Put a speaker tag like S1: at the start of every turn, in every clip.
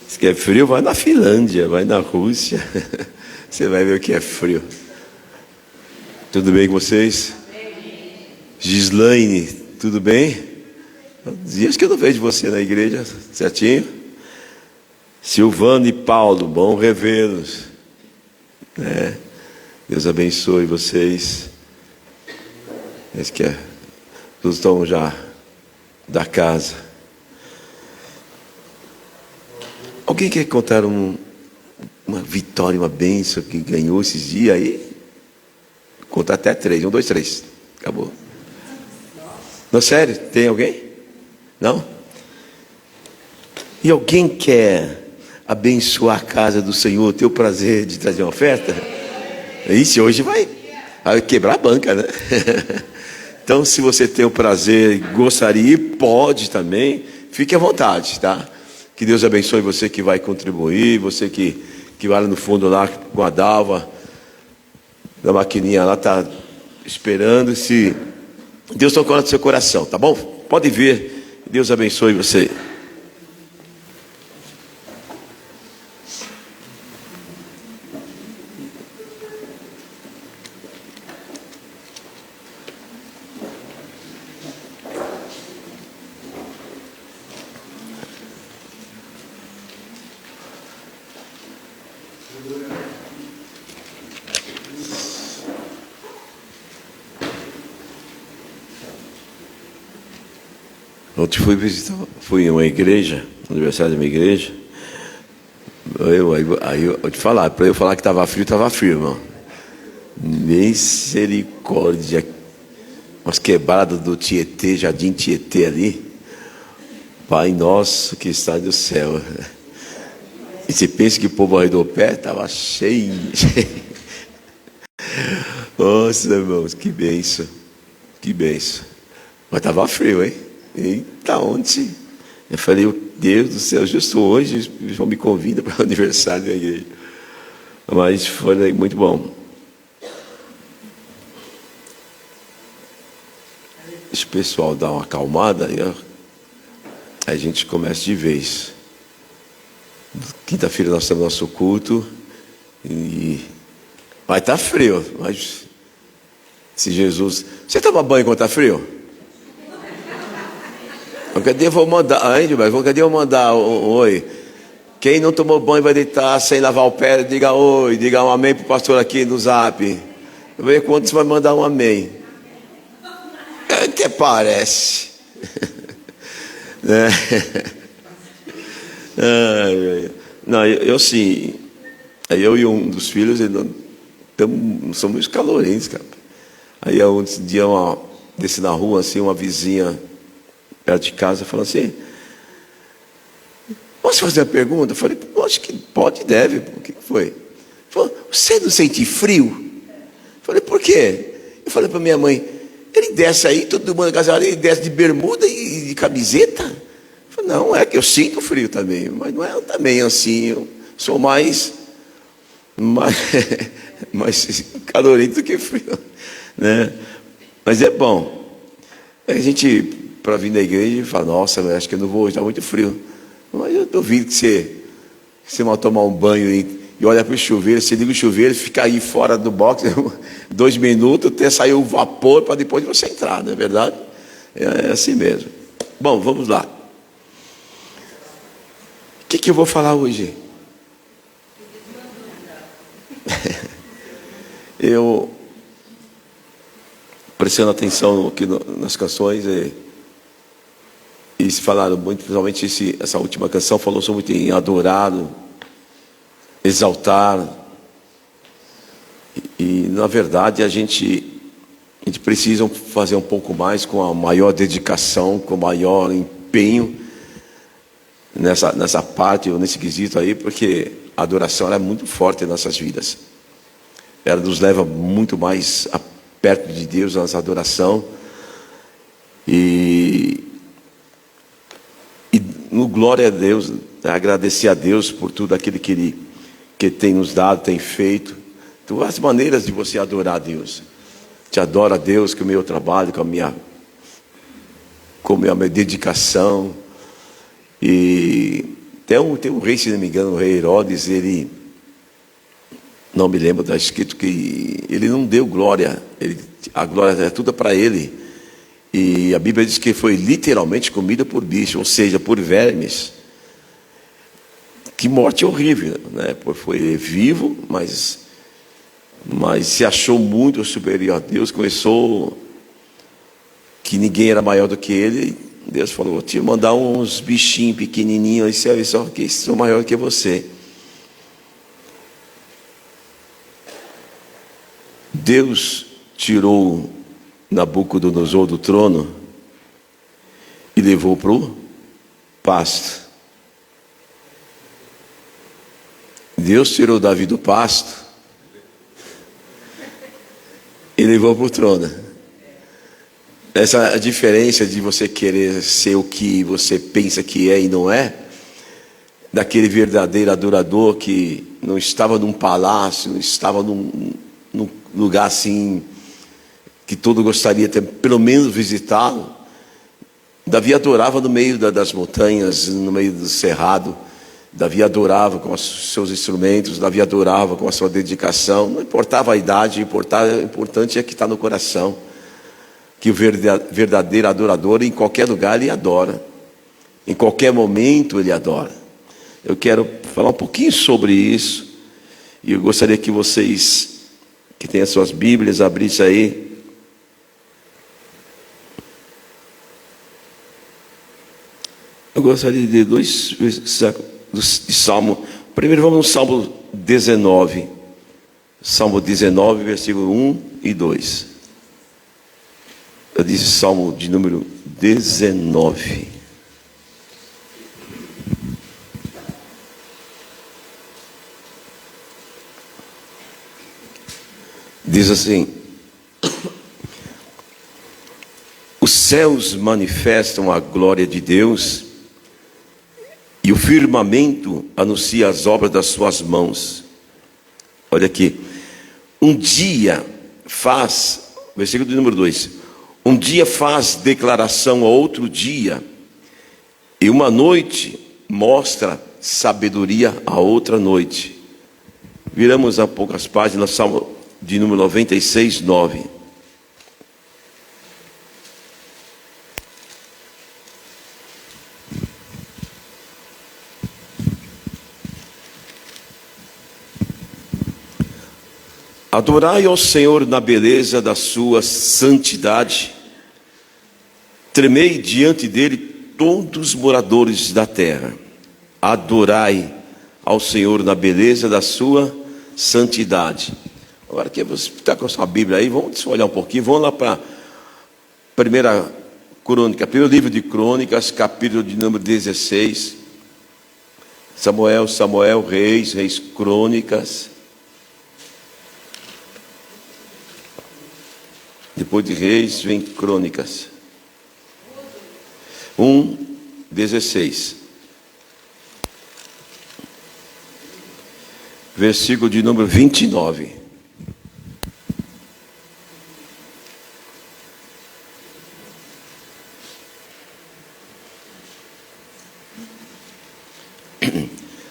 S1: Se quer frio, vai na Finlândia, vai na Rússia. Você vai ver o que é frio. Tudo bem com vocês? Gislaine, tudo bem? Dias que eu não vejo você na igreja, certinho? Silvano e Paulo, bom revê-los. Deus abençoe vocês. Todos estão já da casa. Alguém quer contar uma vitória, uma bênção que ganhou esses dias aí? Contar até 3. 1, 2, 3. Acabou. Não, sério? Tem alguém? Não? E alguém quer abençoar a casa do Senhor, ter o prazer de trazer uma oferta? Isso, hoje vai quebrar a banca, né? Então, se você tem o prazer e gostaria, pode também, fique à vontade, tá? Que Deus abençoe você que vai contribuir, você que vai lá no fundo lá com a Dalva, da maquininha lá, tá esperando. Se Deus tocou no seu coração, tá bom? Pode vir, Deus abençoe você. Ontem fui em uma igreja, aniversário de uma igreja. Aí eu te falar, para eu falar que estava frio, irmão. Misericórdia. Umas quebradas do Tietê, Jardim Tietê ali. Pai nosso que está no céu. E você pensa que o povo arredou o pé? Estava cheio. Nossa, irmãos, que bênção. Que bênção. Mas estava frio, hein? Eita, onde? Eu falei, Deus do céu, justo hoje, João me convida para o aniversário da igreja. Mas foi muito bom. Deixa o pessoal dar uma acalmada, aí a gente começa de vez. Quinta-feira nós temos nosso culto. Vai estar frio, mas se Jesus... Você toma banho quando está frio? Cadê eu vou mandar? Cadê eu mandar oi? Quem não tomou banho vai deitar sem lavar o pé, diga oi, diga um amém para o pastor aqui no zap. Vê quantos vai mandar um amém. Até parece. Não, eu sim. Eu e um dos filhos somos calorentos, cara. Aí um dia desci na rua assim, uma vizinha perto de casa, falou assim: posso fazer uma pergunta? Eu falei, acho que pode, deve. O que foi? Falou, você não sente frio? Eu falei, por quê? Eu falei para minha mãe, ele desce aí, todo mundo na casa, ele desce de bermuda e de camiseta? Eu falei, não, é que eu sinto frio também, mas não é também assim, eu sou mais calorento do que frio, né? Mas é bom. A gente, para vir na igreja, fala, nossa, acho que eu não vou hoje, está muito frio. Mas eu duvido que você vai tomar um banho e olha para o chuveiro, você liga o chuveiro, fica aí fora do box 2 minutos, até sair o vapor para depois você entrar, não é verdade? É assim mesmo. Bom, vamos lá. O que eu vou falar hoje? Eu, prestando atenção aqui nas canções, e se falaram muito, principalmente essa última canção falou muito em adorar, exaltar. E na verdade a gente precisa fazer um pouco mais, com a maior dedicação, com o maior empenho nessa parte, ou nesse quesito aí, porque a adoração é muito forte em nossas vidas. Ela nos leva muito mais perto de Deus, a nossa adoração. E no glória a Deus, agradecer a Deus por tudo aquilo que Ele tem nos dado, tem feito. Então, as maneiras de você adorar a Deus. Te adoro a Deus com o meu trabalho, com a minha dedicação. E Tem um rei, se não me engano, o rei Herodes, ele, não me lembro, está escrito que ele não deu glória, a glória é tudo para ele. E a Bíblia diz que foi literalmente comida por bicho, ou seja, por vermes. Que morte horrível, né? Foi vivo, mas se achou muito superior a Deus, começou que ninguém era maior do que ele. Deus falou: vou te mandar uns bichinhos pequenininhos, aí só que são maiores que você. Deus tirou Nabucodonosor do trono e levou para o pasto. Deus tirou Davi do pasto e levou para o trono. Essa é a diferença de você querer ser o que você pensa que é e não é, daquele verdadeiro adorador que não estava num palácio, não estava num lugar assim que todo gostaria de ter, pelo menos visitá-lo. Davi adorava no meio das montanhas, no meio do cerrado. Davi adorava com os seus instrumentos, Davi adorava com a sua dedicação. Não importava a idade, o importante é que está no coração. Que o verdadeiro adorador, em qualquer lugar, ele adora. Em qualquer momento, ele adora. Eu quero falar um pouquinho sobre isso. E eu gostaria que vocês, que têm as suas Bíblias, abrissem aí. Eu gostaria de ler dois de Salmo. Primeiro vamos no Salmo 19. Salmo 19, versículo 1 e 2. Eu disse Salmo de número 19. Diz assim: os céus manifestam a glória de Deus, e o firmamento anuncia as obras das suas mãos. Olha aqui. Um dia faz, versículo de número 2. Um dia faz declaração a outro dia, e uma noite mostra sabedoria a outra noite. Viramos a poucas páginas, Salmo de número 96, 9. Adorai ao Senhor na beleza da sua santidade, tremei diante dele todos os moradores da terra. Adorai ao Senhor na beleza da sua santidade. Agora que você está com a sua Bíblia aí, vamos olhar um pouquinho, vamos lá para primeira crônica, primeiro livro de Crônicas, capítulo de número 16. Samuel, Reis, Crônicas. Depois de Reis vem Crônicas. 1:16. Versículo de número 29.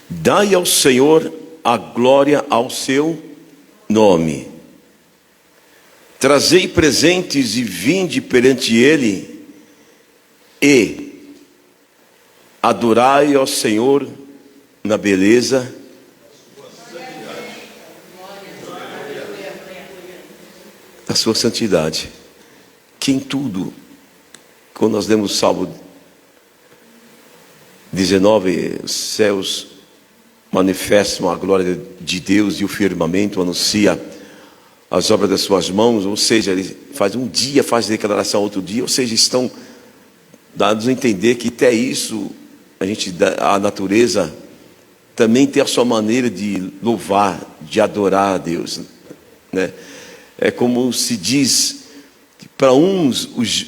S1: Dai ao Senhor a glória ao seu nome. Trazei presentes e vinde perante ele, e adorai ao Senhor na beleza da sua santidade. Que em tudo, quando nós lemos o Salmo 19, os céus manifestam a glória de Deus e o firmamento anuncia as obras das suas mãos, ou seja, ele faz um dia, faz declaração outro dia, ou seja, estão dados a entender que até isso, a natureza também tem a sua maneira de louvar, de adorar a Deus, né? É como se diz que para uns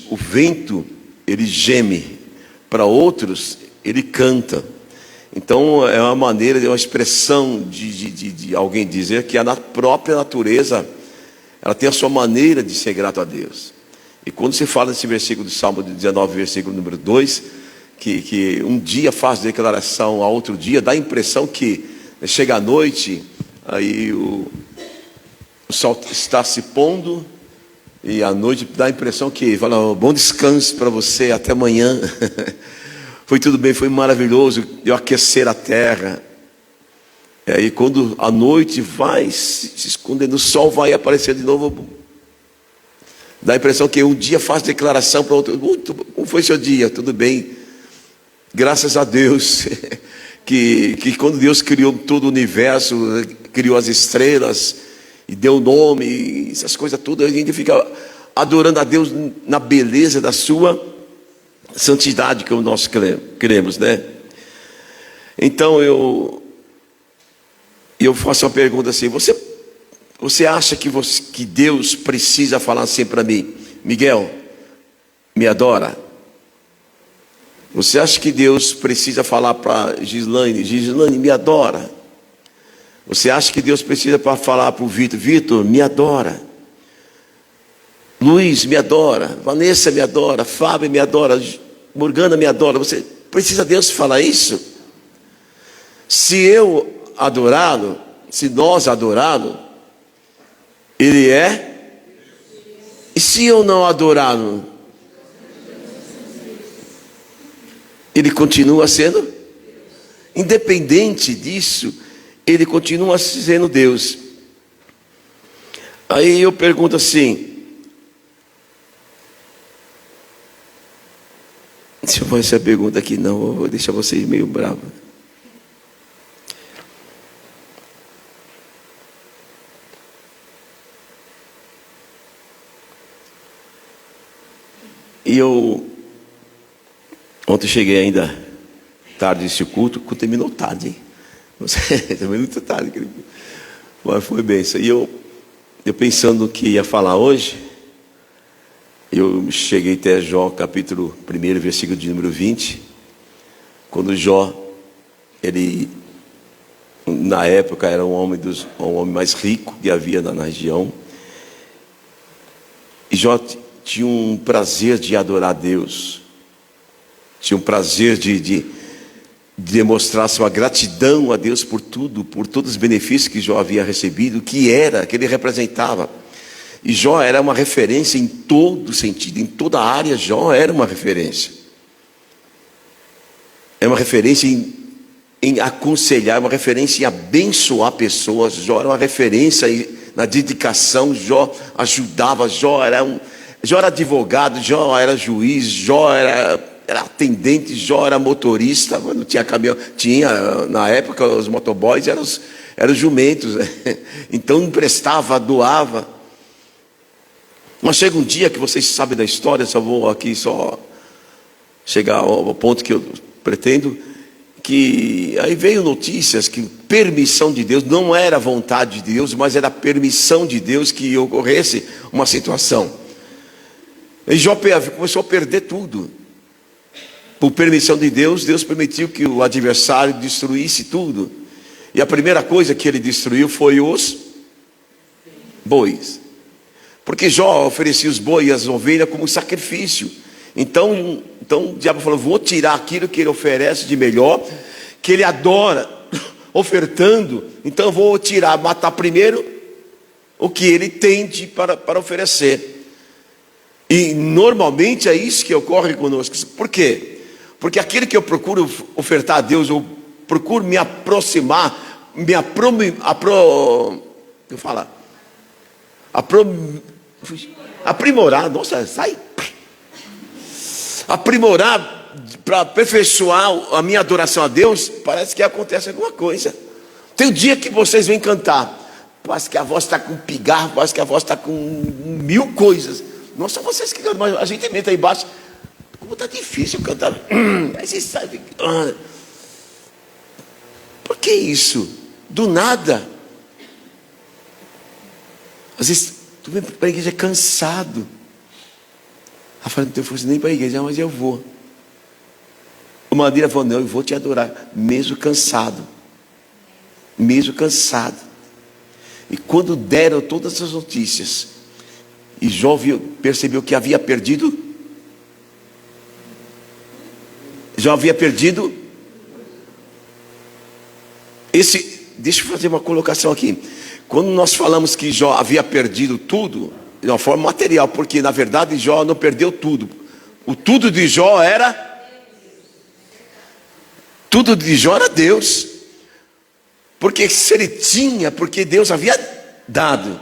S1: o vento ele geme, para outros ele canta. Então é uma maneira, é uma expressão de alguém dizer que a própria natureza ela tem a sua maneira de ser grato a Deus. E quando se fala nesse versículo do Salmo 19, versículo número 2, que um dia faz declaração a outro dia, dá a impressão que chega à noite, aí o sol está se pondo, e à noite dá a impressão que fala, bom descanso para você, até amanhã. Foi tudo bem, foi maravilhoso, deu aquecer a terra. E quando a noite vai se escondendo, o sol vai aparecer de novo. Dá a impressão que um dia faz declaração para outro. Como foi seu dia? Tudo bem. Graças a Deus. que quando Deus criou todo o universo, criou as estrelas, e deu nome, e essas coisas todas, a gente fica adorando a Deus na beleza da sua santidade, como nós queremos, né? Então eu faço uma pergunta assim: você acha que Deus precisa falar assim para mim, Miguel, me adora? Você acha que Deus precisa falar para Gislaine, me adora? Você acha que Deus precisa falar para o Vitor, me adora? Luiz, me adora. Vanessa, me adora. Fábio, me adora. Morgana, me adora. Você precisa Deus falar isso? Se eu adorá-lo, se nós adorá-lo, Ele é. E se eu não adorá-lo, Ele continua sendo. Independente disso, Ele continua sendo Deus. Aí eu pergunto assim, se eu fazer essa pergunta aqui, não, eu vou deixar vocês meio bravos. E ontem cheguei ainda tarde desse culto, o culto terminou tarde, hein? Terminou muito tarde, mas foi bem isso. E eu pensando no que ia falar hoje, eu cheguei até Jó, capítulo 1, versículo de número 20, quando Jó, ele, na época, era um homem mais rico que havia na região, e Jó tinha um prazer de adorar a Deus, tinha um prazer de demonstrar sua gratidão a Deus por tudo, por todos os benefícios que Jó havia recebido, que ele representava. E Jó era uma referência em todo sentido, em toda a área. Jó era uma referência. É uma referência em aconselhar, é uma referência em abençoar pessoas. Jó era uma referência na dedicação. Jó ajudava. Jó era advogado. Jó era juiz. Jó era atendente. Jó era motorista. Não tinha caminhão. Tinha, na época, os motoboys eram os jumentos, né? Então emprestava, doava. Mas chega um dia que vocês sabem da história, só vou aqui chegar ao ponto que eu pretendo, que aí veio notícias que permissão de Deus, não era vontade de Deus, mas era permissão de Deus que ocorresse uma situação. E Jó começou a perder tudo. Por permissão de Deus, Deus permitiu que o adversário destruísse tudo. E a primeira coisa que ele destruiu foi os bois. Porque Jó oferecia os bois e as ovelhas como sacrifício. Então o diabo falou, vou tirar aquilo que ele oferece de melhor, que ele adora, ofertando. Então eu vou tirar, matar primeiro o que ele tem para oferecer. E normalmente é isso que ocorre conosco. Por quê? Porque aquilo que eu procuro ofertar a Deus, eu procuro me aproximar, aprimorar, nossa, sai, aprimorar para aperfeiçoar a minha adoração a Deus, parece que acontece alguma coisa. Tem um dia que vocês vêm cantar, parece que a voz está com pigarro, parece que a voz está com 1000 coisas. Não são vocês que cantam, mas a gente entra aí embaixo, como está difícil cantar. Aí vocês sabem, por que isso? Do nada. Às vezes tu vem para a igreja cansado. Eu falei, não tenho força nem para a igreja, mas eu vou. O Madeira falou, não, eu vou te adorar, mesmo cansado. Mesmo cansado. E quando deram todas as notícias, e Jó percebeu que havia perdido, Jó havia perdido deixa eu fazer uma colocação aqui. Quando nós falamos que Jó havia perdido tudo, de uma forma material, porque na verdade Jó não perdeu tudo. O tudo de Jó era Deus. Porque se ele tinha, porque Deus havia dado.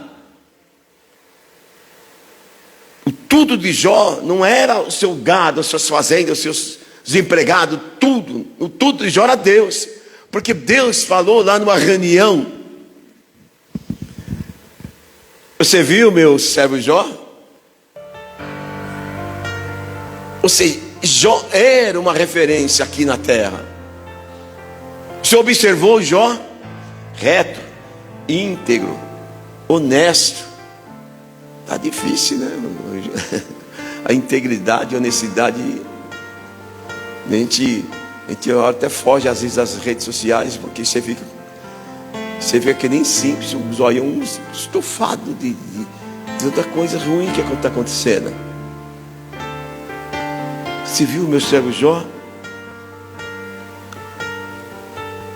S1: O tudo de Jó não era o seu gado, as suas fazendas, os seus empregados, tudo. O tudo de Jó era Deus. Porque Deus falou lá numa reunião. Você viu meu servo Jó? Ou seja, Jó era uma referência aqui na terra. Você observou Jó? Reto, íntegro, honesto. Tá difícil, né? A integridade, a honestidade. A gente até foge às vezes das redes sociais, porque você vê que nem simples, um zoião estufado de tanta coisa ruim que está acontecendo. Você viu o meu servo Jó?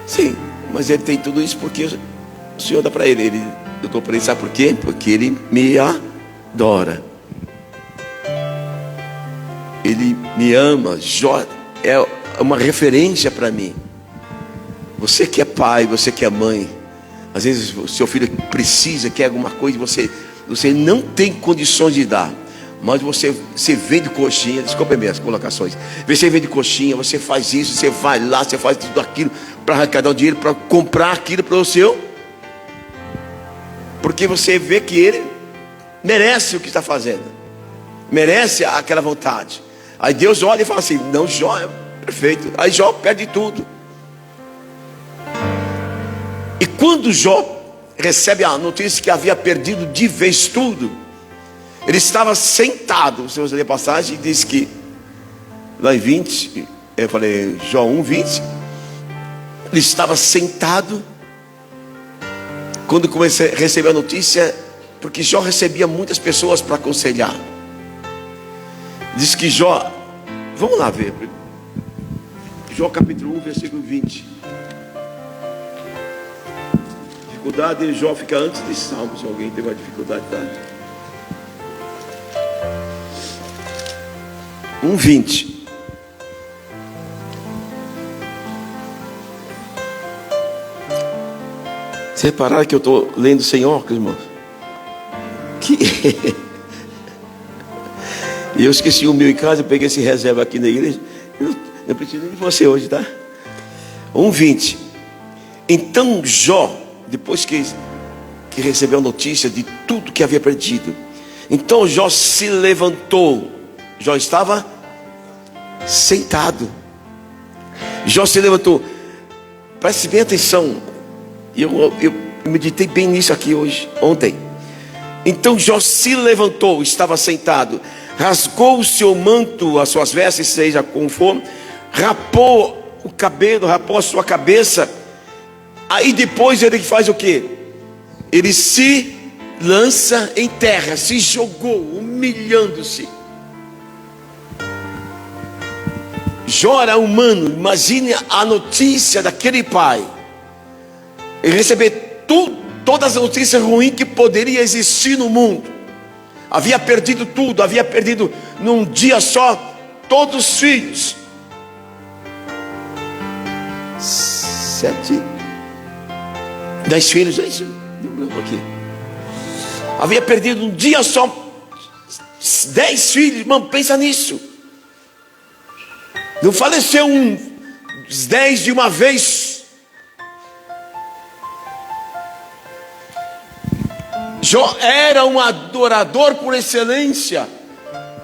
S1: Sim, mas ele tem tudo isso porque o Senhor dá para ele. Eu dou para ele, sabe por quê? Porque ele me adora. Ele me ama. Jó é uma referência para mim. Você que é pai, você que é mãe, às vezes o seu filho precisa, quer alguma coisa, você não tem condições de dar, mas você vende coxinha. Desculpa minhas colocações. Você vende coxinha, você faz isso, você vai lá, você faz tudo aquilo para arrecadar o dinheiro, para comprar aquilo para o seu, porque você vê que ele merece o que está fazendo, merece aquela vontade. Aí Deus olha e fala assim: não, Jó é perfeito. Aí Jó perde tudo. E quando Jó recebe a notícia que havia perdido de vez tudo, ele estava sentado. Se você ler a passagem, diz que lá em 20, eu falei Jó 1, 20, ele estava sentado quando comecei a receber a notícia, porque Jó recebia muitas pessoas para aconselhar. Diz que Jó, vamos lá ver, Jó capítulo 1, versículo 20. Dificuldade de Jó fica antes de Salmo. Se alguém tem uma dificuldade, tá? 1:20. Vocês repararam que eu estou lendo sem óculos, irmãos? E eu esqueci o meu em casa, eu peguei esse reserva aqui na igreja. Eu preciso de você hoje, tá? 1:20. Então Jó, depois que recebeu a notícia de tudo que havia perdido, então Jó se levantou. Jó estava sentado. Jó se levantou. Preste bem atenção. Eu meditei bem nisso aqui ontem. Então Jó se levantou, estava sentado, rasgou o seu manto, as suas vestes, seja como for, rapou o cabelo, rapou a sua cabeça. Aí depois ele faz o quê? Ele se lança em terra, se jogou, humilhando-se. Jó era humano. Imagine a notícia daquele pai, ele receber todas as notícias ruins que poderia existir no mundo. Havia perdido tudo, havia perdido num dia só todos os filhos. 10 filhos, é isso? Aqui. Havia perdido num dia só 10 filhos, irmão, pensa nisso. Não faleceu os 10 de uma vez. Jó era um adorador por excelência.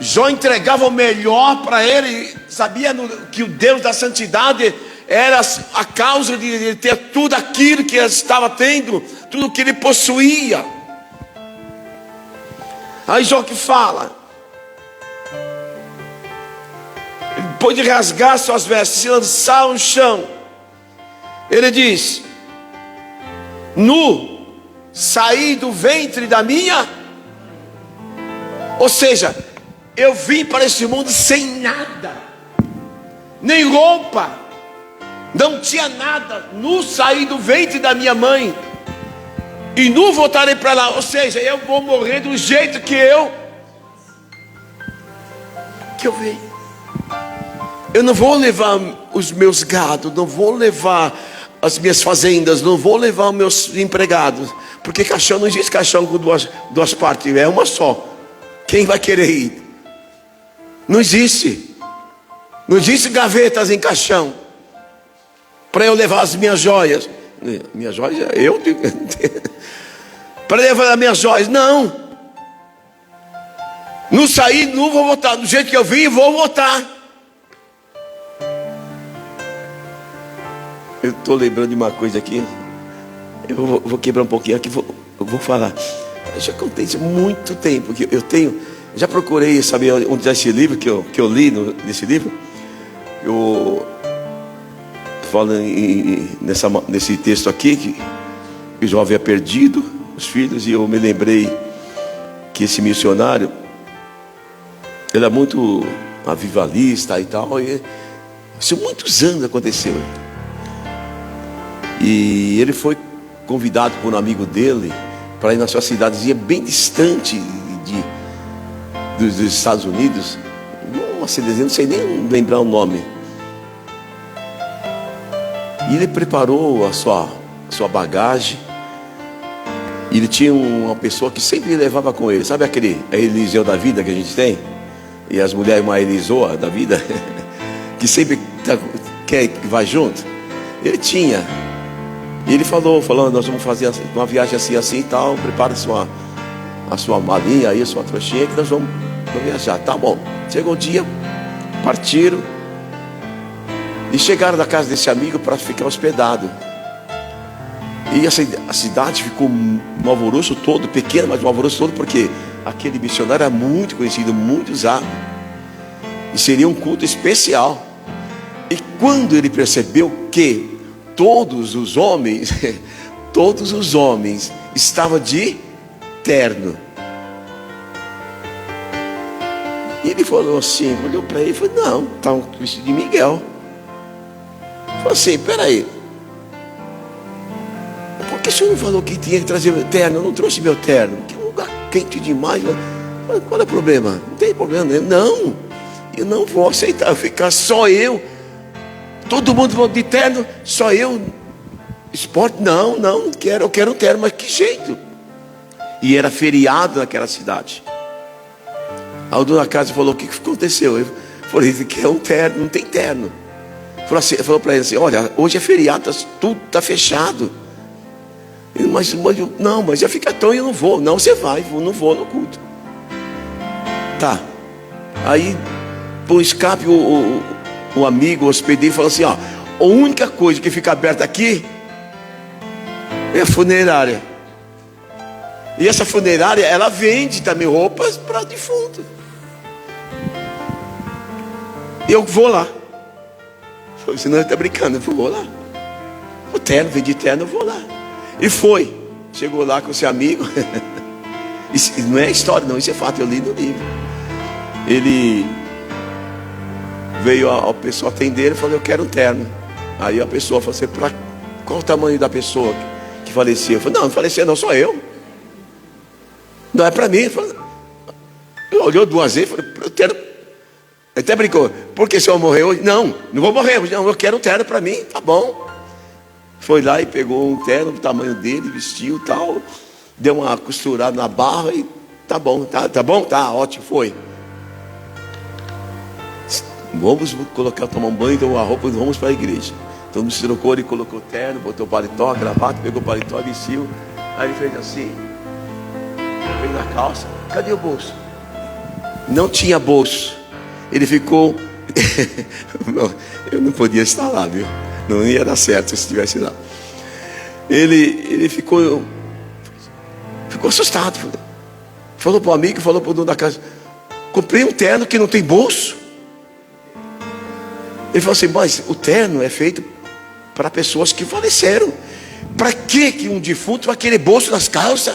S1: Jó entregava o melhor para ele. Sabia que o Deus da santidade era a causa de ele ter tudo aquilo que ele estava tendo, tudo que ele possuía. Aí Jó que fala, depois de rasgar suas vestes, se lançar no chão, ele diz: nu saí do ventre da minha. Ou seja, eu vim para esse mundo sem nada. nem roupa, não tinha nada. Nu saí do ventre da minha mãe, e nu voltarei para lá. Ou seja, eu vou morrer do jeito que eu vi. Eu não vou levar os meus gados, não vou levar as minhas fazendas, não vou levar os meus empregados, porque caixão, não existe caixão com duas partes, é uma só. Quem vai querer ir? Não existe. Não existe gavetas em caixão para eu levar as minhas joias. Minhas joias, eu para levar as minhas joias, não. Não saí, não vou voltar do jeito que eu vim, vou voltar. Eu estou lembrando de uma coisa aqui. Eu vou quebrar um pouquinho aqui, eu vou falar. Já contei isso há muito tempo. Que eu tenho. Já procurei saber onde está esse livro que eu li nesse livro. Eu falo nesse texto aqui que o João havia perdido os filhos, e eu me lembrei que esse missionário, ele é muito avivalista e tal, e isso muitos anos aconteceu. E ele foi convidado por um amigo dele para ir na sua cidadezinha bem distante dos Estados Unidos, uma cidadezinha, não sei nem lembrar o nome. E ele preparou a sua bagagem. E ele tinha uma pessoa que sempre levava com ele. Sabe aquele Eliseu da vida que a gente tem? E as mulheres, uma Elisoa da vida que sempre quer que vai junto. Ele tinha. E ele falou, nós vamos fazer uma viagem assim, assim e tal. Prepara a sua malinha aí, a sua trouxinha, que nós vamos viajar. Tá bom. Chegou o dia, partiram e chegaram na casa desse amigo para ficar hospedado. E a cidade ficou um alvoroço todo, pequena, mas um alvoroço todo, porque aquele missionário era muito conhecido, muito usado, e seria um culto especial. E quando ele percebeu que todos os homens estavam de terno, e ele falou assim, olhou para ele e falou, não, está um vestido de Miguel. Falou assim, peraí, por que o senhor não falou que tinha que trazer meu terno? Eu não trouxe meu terno, que é um lugar quente demais. Qual é o problema? Não tem problema. Não, eu não vou aceitar ficar só eu, todo mundo de terno, só eu esporte. Não quero, eu quero um terno. Mas que jeito? E era feriado naquela cidade. Aí o dono da casa falou, o que aconteceu? Eu falei, ele quer um terno, não tem terno. Falou para ele assim, olha, hoje é feriado, tudo está fechado. Ele, mas já fica tão, eu não vou. Não, você vai, eu não vou no culto. Tá. Aí, por escape, o amigo, o hospedeiro, falou assim, ó, a única coisa que fica aberta aqui é a funerária. E essa funerária, ela vende também roupas para defunto. Eu vou lá. Você não está brincando, eu vou lá. O terno, vendi terno, eu vou lá. E foi. Chegou lá com seu amigo. Isso não é história, não, isso é fato, eu li no livro. Ele veio a pessoa atender e falou, eu quero um terno. Aí a pessoa falou assim, qual o tamanho da pessoa que faleceu? Eu falei, não faleceu não, só eu. Não é para mim. Ele olhou duas vezes e falou, eu quero. Ele até brincou, por que o senhor morreu hoje? Não vou morrer hoje, não, eu quero um terno para mim, tá bom. Foi lá e pegou um terno do tamanho dele, vestiu e tal, deu uma costurada na barra e tá bom, tá bom? Tá, ótimo, foi. Vamos colocar, tomar um banho, deu uma roupa e vamos para a igreja. Então no trocou, ele colocou o terno, botou o paletó, gravata, pegou o paletó, vestiu. Aí ele fez assim, fez na calça, cadê o bolso? Não tinha bolso. Ele ficou, eu não podia estar lá, viu? Não ia dar certo se estivesse lá. Ele ficou assustado. Falou para o amigo, falou para o dono da casa, comprei um terno que não tem bolso. Ele falou assim, mas o terno é feito para pessoas que faleceram. Para que um defunto vai querer bolso nas calças?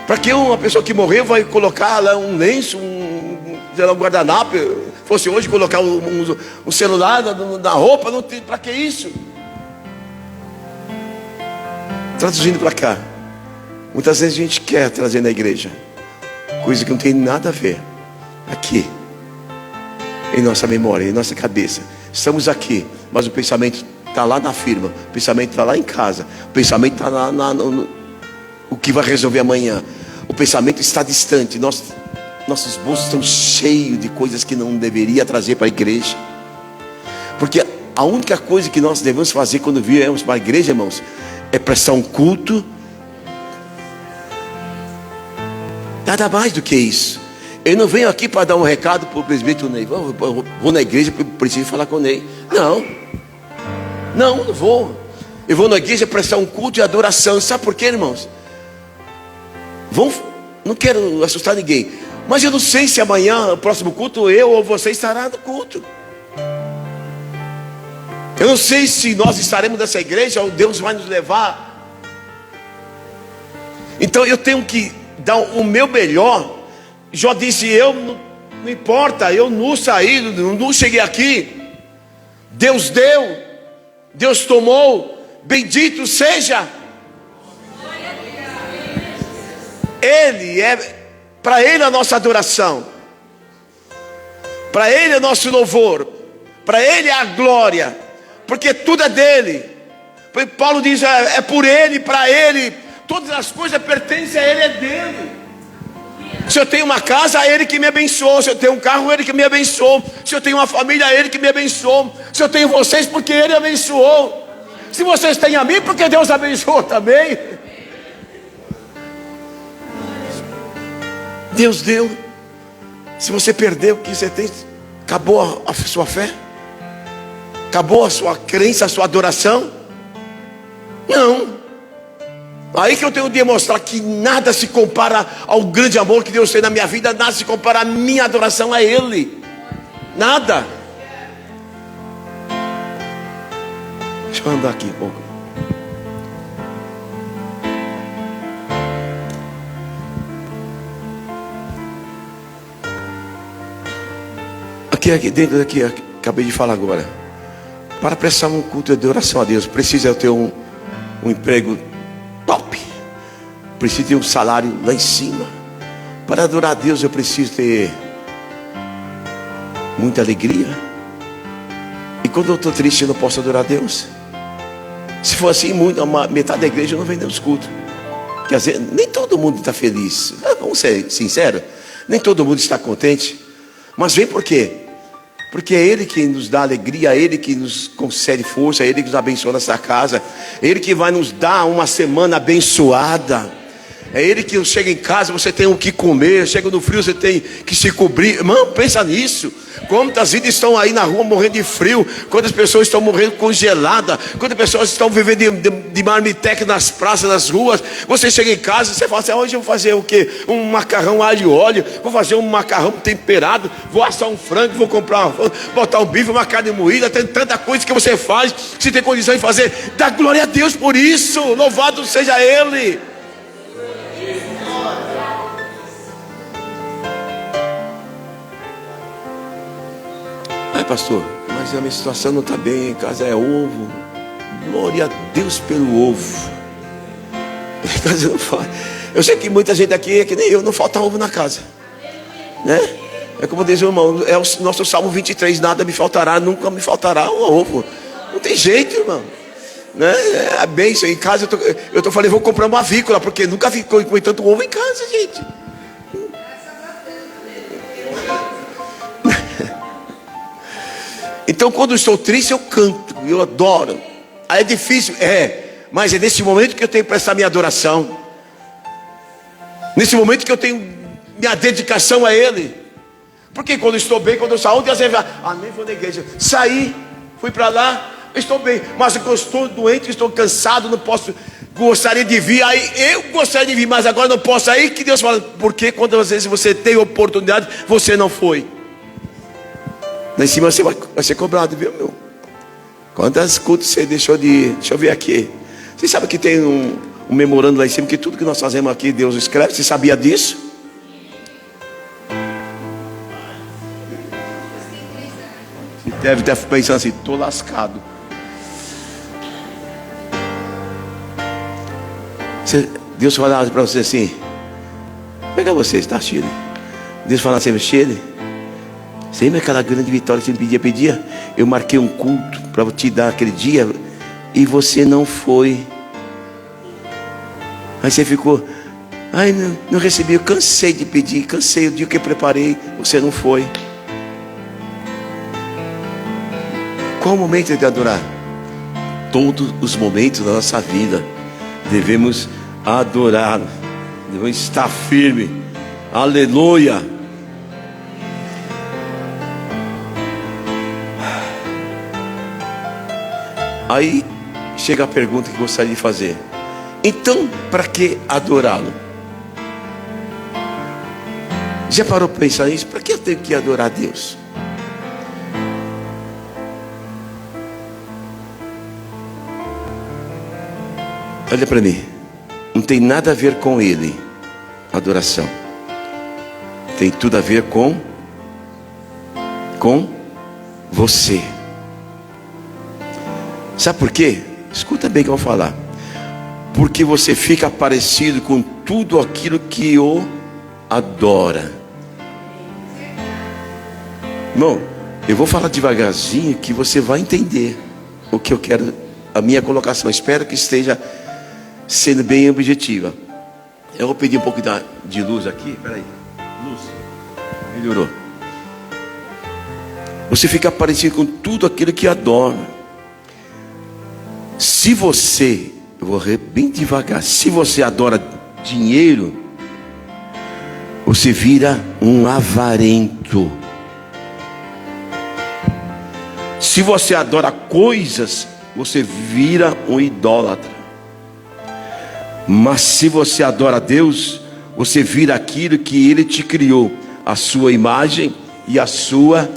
S1: Para que uma pessoa que morreu vai colocar lá um lenço, sei lá, um guardanapo. Fosse hoje colocar um celular na roupa, não tem, para que isso? Traduzindo para cá, muitas vezes a gente quer trazer na igreja coisa que não tem nada a ver aqui, em nossa memória, em nossa cabeça. Estamos aqui, mas o pensamento está lá na firma, o pensamento está lá em casa, o pensamento está lá no o que vai resolver amanhã. O pensamento está distante. Nossos bolsos estão cheios de coisas que não deveria trazer para a igreja. Porque a única coisa que nós devemos fazer quando viemos para a igreja, irmãos, é prestar um culto. Nada mais do que isso. Eu não venho aqui para dar um recado para o presbítero Ney. Vou na igreja, preciso falar com o Ney. Não vou. Eu vou na igreja prestar um culto de adoração. Sabe por quê, irmãos? Não quero assustar ninguém, mas eu não sei se amanhã, o próximo culto, eu ou você estará no culto. Eu não sei se nós estaremos nessa igreja ou Deus vai nos levar. Então eu tenho que dar o meu melhor. Jó disse, não importa, eu não saí, não cheguei aqui. Deus deu, Deus tomou, bendito seja. Ele para Ele a nossa adoração, para Ele é nosso louvor, para Ele é a glória, porque tudo é dele. Paulo diz, é por Ele, para Ele, todas as coisas pertencem a Ele, é dele. Se eu tenho uma casa, é Ele que me abençoou. Se eu tenho um carro, é Ele que me abençoou. Se eu tenho uma família, é Ele que me abençoou. Se eu tenho vocês, porque Ele abençoou. Se vocês têm a mim, porque Deus abençoou também. Deus deu. Se você perdeu o que você tem, acabou a sua fé? Acabou a sua crença, a sua adoração? Não. Aí que eu tenho que demonstrar que nada se compara ao grande amor que Deus tem na minha vida. Nada se compara à minha adoração a Ele. Nada. Deixa eu andar aqui um pouco. Aqui dentro daqui, acabei de falar agora. Para prestar um culto de adoração a Deus, precisa eu ter um emprego top. Preciso ter um salário lá em cima. Para adorar a Deus eu preciso ter muita alegria. E quando eu estou triste eu não posso adorar a Deus. Se for assim, metade da igreja não vem nos cultos. Quer dizer, nem todo mundo está feliz. Vamos ser sinceros. Nem todo mundo está contente. Mas vem por quê? Porque é Ele que nos dá alegria, é Ele que nos concede força, é Ele que nos abençoa nessa casa, é Ele que vai nos dar uma semana abençoada, é Ele que chega em casa, você tem o que comer, chega no frio, você tem que se cobrir. Irmão, pensa nisso. Quantas vidas estão aí na rua morrendo de frio, quantas pessoas estão morrendo congeladas, quantas pessoas estão vivendo de marmitex nas praças, nas ruas. Você chega em casa e você fala assim, hoje eu vou fazer o quê? Um macarrão alho e óleo, vou fazer um macarrão temperado, vou assar um frango, vou botar um bife, uma carne moída. Tem tanta coisa que você faz, se tem condição de fazer. Dá glória a Deus por isso, louvado seja Ele. Pastor, mas a minha situação não está bem, em casa é ovo. Glória a Deus pelo ovo. Eu sei que muita gente aqui é que nem eu, não falta ovo na casa, né? É como diz o irmão, é o nosso Salmo 23, nada me faltará, nunca me faltará um ovo. Não tem jeito, irmão, né? É bênção. Em casa eu falei, vou comprar uma avícola, porque nunca ficou com tanto ovo em casa, gente. Então quando eu estou triste eu canto, eu adoro. Aí é difícil, mas é nesse momento que eu tenho que prestar minha adoração. Nesse momento que eu tenho minha dedicação a Ele. Porque quando eu estou bem, quando eu saúde, às vezes nem vou na igreja. Saí, fui para lá, estou bem. Mas eu estou doente, estou cansado, não posso. Gostaria de vir, aí eu gostaria de vir, mas agora não posso. Aí que Deus fala, porque quantas vezes você tem oportunidade, você não foi. Lá em cima você vai ser cobrado, viu, meu? Quantas cultos você deixou de ir? Deixa eu ver aqui. Você sabe que tem um memorando lá em cima, que tudo que nós fazemos aqui, Deus escreve. Você sabia disso? Deve estar pensando assim: estou lascado. Deus fala para você assim: pega você, está, Shirley? Deus fala assim: Shirley, você lembra aquela grande vitória que você pedia? Eu marquei um culto para te dar aquele dia e você não foi. Aí você ficou: ai, não recebi, eu cansei de pedir, cansei, o dia que eu preparei, você não foi. Qual o momento de adorar? Todos os momentos da nossa vida devemos adorar, devemos estar firme. Aleluia. Aí chega a pergunta que gostaria de fazer: então, para que adorá-lo? Já parou para pensar nisso? Para que eu tenho que adorar a Deus? Olha para mim, não tem nada a ver com Ele, adoração. Tem tudo a ver com você. Sabe por quê? Escuta bem o que eu vou falar. Porque você fica parecido com tudo aquilo que o adora. Irmão, eu vou falar devagarzinho que você vai entender o que eu quero, a minha colocação. Espero que esteja sendo bem objetiva. Eu vou pedir um pouco de luz aqui. Peraí. Luz. Melhorou. Você fica parecido com tudo aquilo que adora. Se você, eu vou bem devagar, se você adora dinheiro, você vira um avarento. Se você adora coisas, você vira um idólatra. Mas se você adora a Deus, você vira aquilo que Ele te criou, a sua imagem e a sua.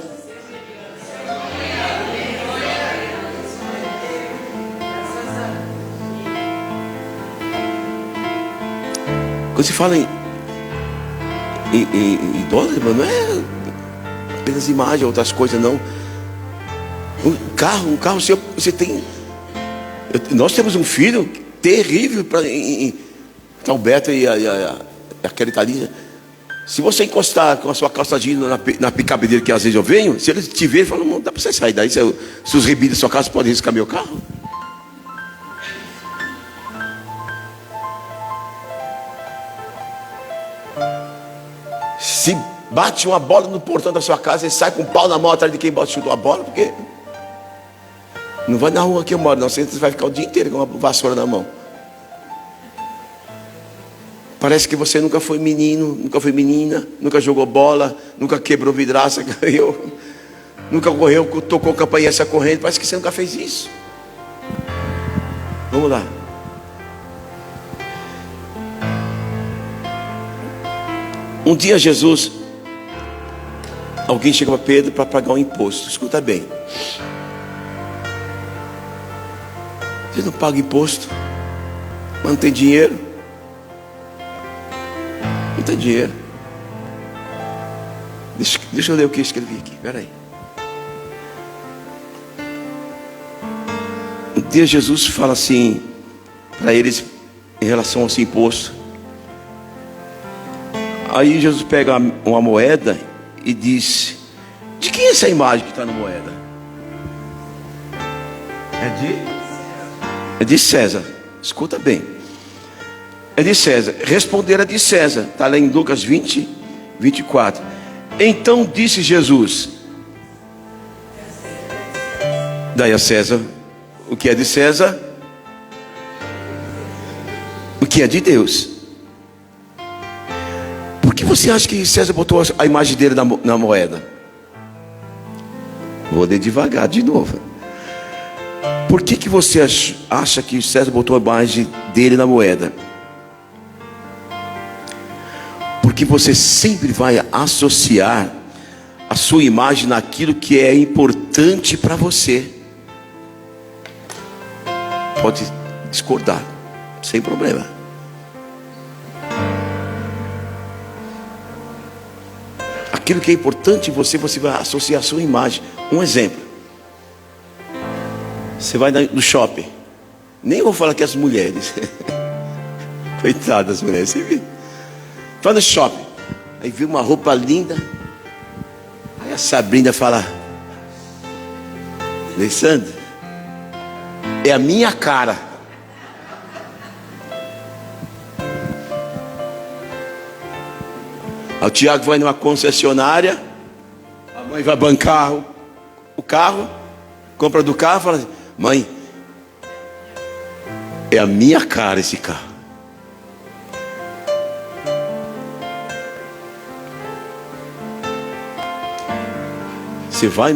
S1: Quando se fala em idólatra, não é apenas imagem, outras coisas não. Um carro, você tem. Nós temos um filho terrível para o Beto e aquela Thalia. Se você encostar com a sua calça jeans na picape dele, que às vezes eu venho, se ele te ver, ele fala: não dá para você sair daí. Se os ribis da sua casa podem riscar meu carro. Se bate uma bola no portão da sua casa, ele sai com um pau na mão atrás de quem chutou a bola, porque não vai na rua que eu moro, não. Você vai ficar o dia inteiro com uma vassoura na mão. Parece que você nunca foi menino, nunca foi menina, nunca jogou bola, nunca quebrou vidraça, ganhou, nunca correu, tocou campainha essa corrente. Parece que você nunca fez isso. Vamos lá. Um dia Jesus, alguém chegou para Pedro para pagar um imposto. Escuta bem. Você não paga imposto, mas não tem dinheiro. Não tem dinheiro. Deixa eu ler o que eu escrevi aqui. Espera aí. Um dia Jesus fala assim para eles em relação a esse imposto. Aí Jesus pega uma moeda e diz: de quem é essa imagem que está na moeda? É de César. Escuta bem. É de César. Responderam: é de César. Está lá em Lucas 20, 24. Então disse Jesus: daí a César o que é de César, o que é de Deus. Por que você acha que César botou a imagem dele na moeda? Vou ler devagar de novo. Por que você acha que César botou a imagem dele na moeda? Porque você sempre vai associar a sua imagem naquilo que é importante para você. Pode discordar, sem problema. Aquilo que é importante em você, você vai associar a sua imagem. Um exemplo: Você vai no shopping. Nem vou falar que as mulheres. Coitadas das mulheres. Você viu? Vai no shopping. Aí viu uma roupa linda. Aí a Sabrina fala: Alessandro, é a minha cara. Aí o Tiago vai numa concessionária. A mãe vai bancar o carro. Compra do carro e fala assim: mãe, é a minha cara esse carro. Você vai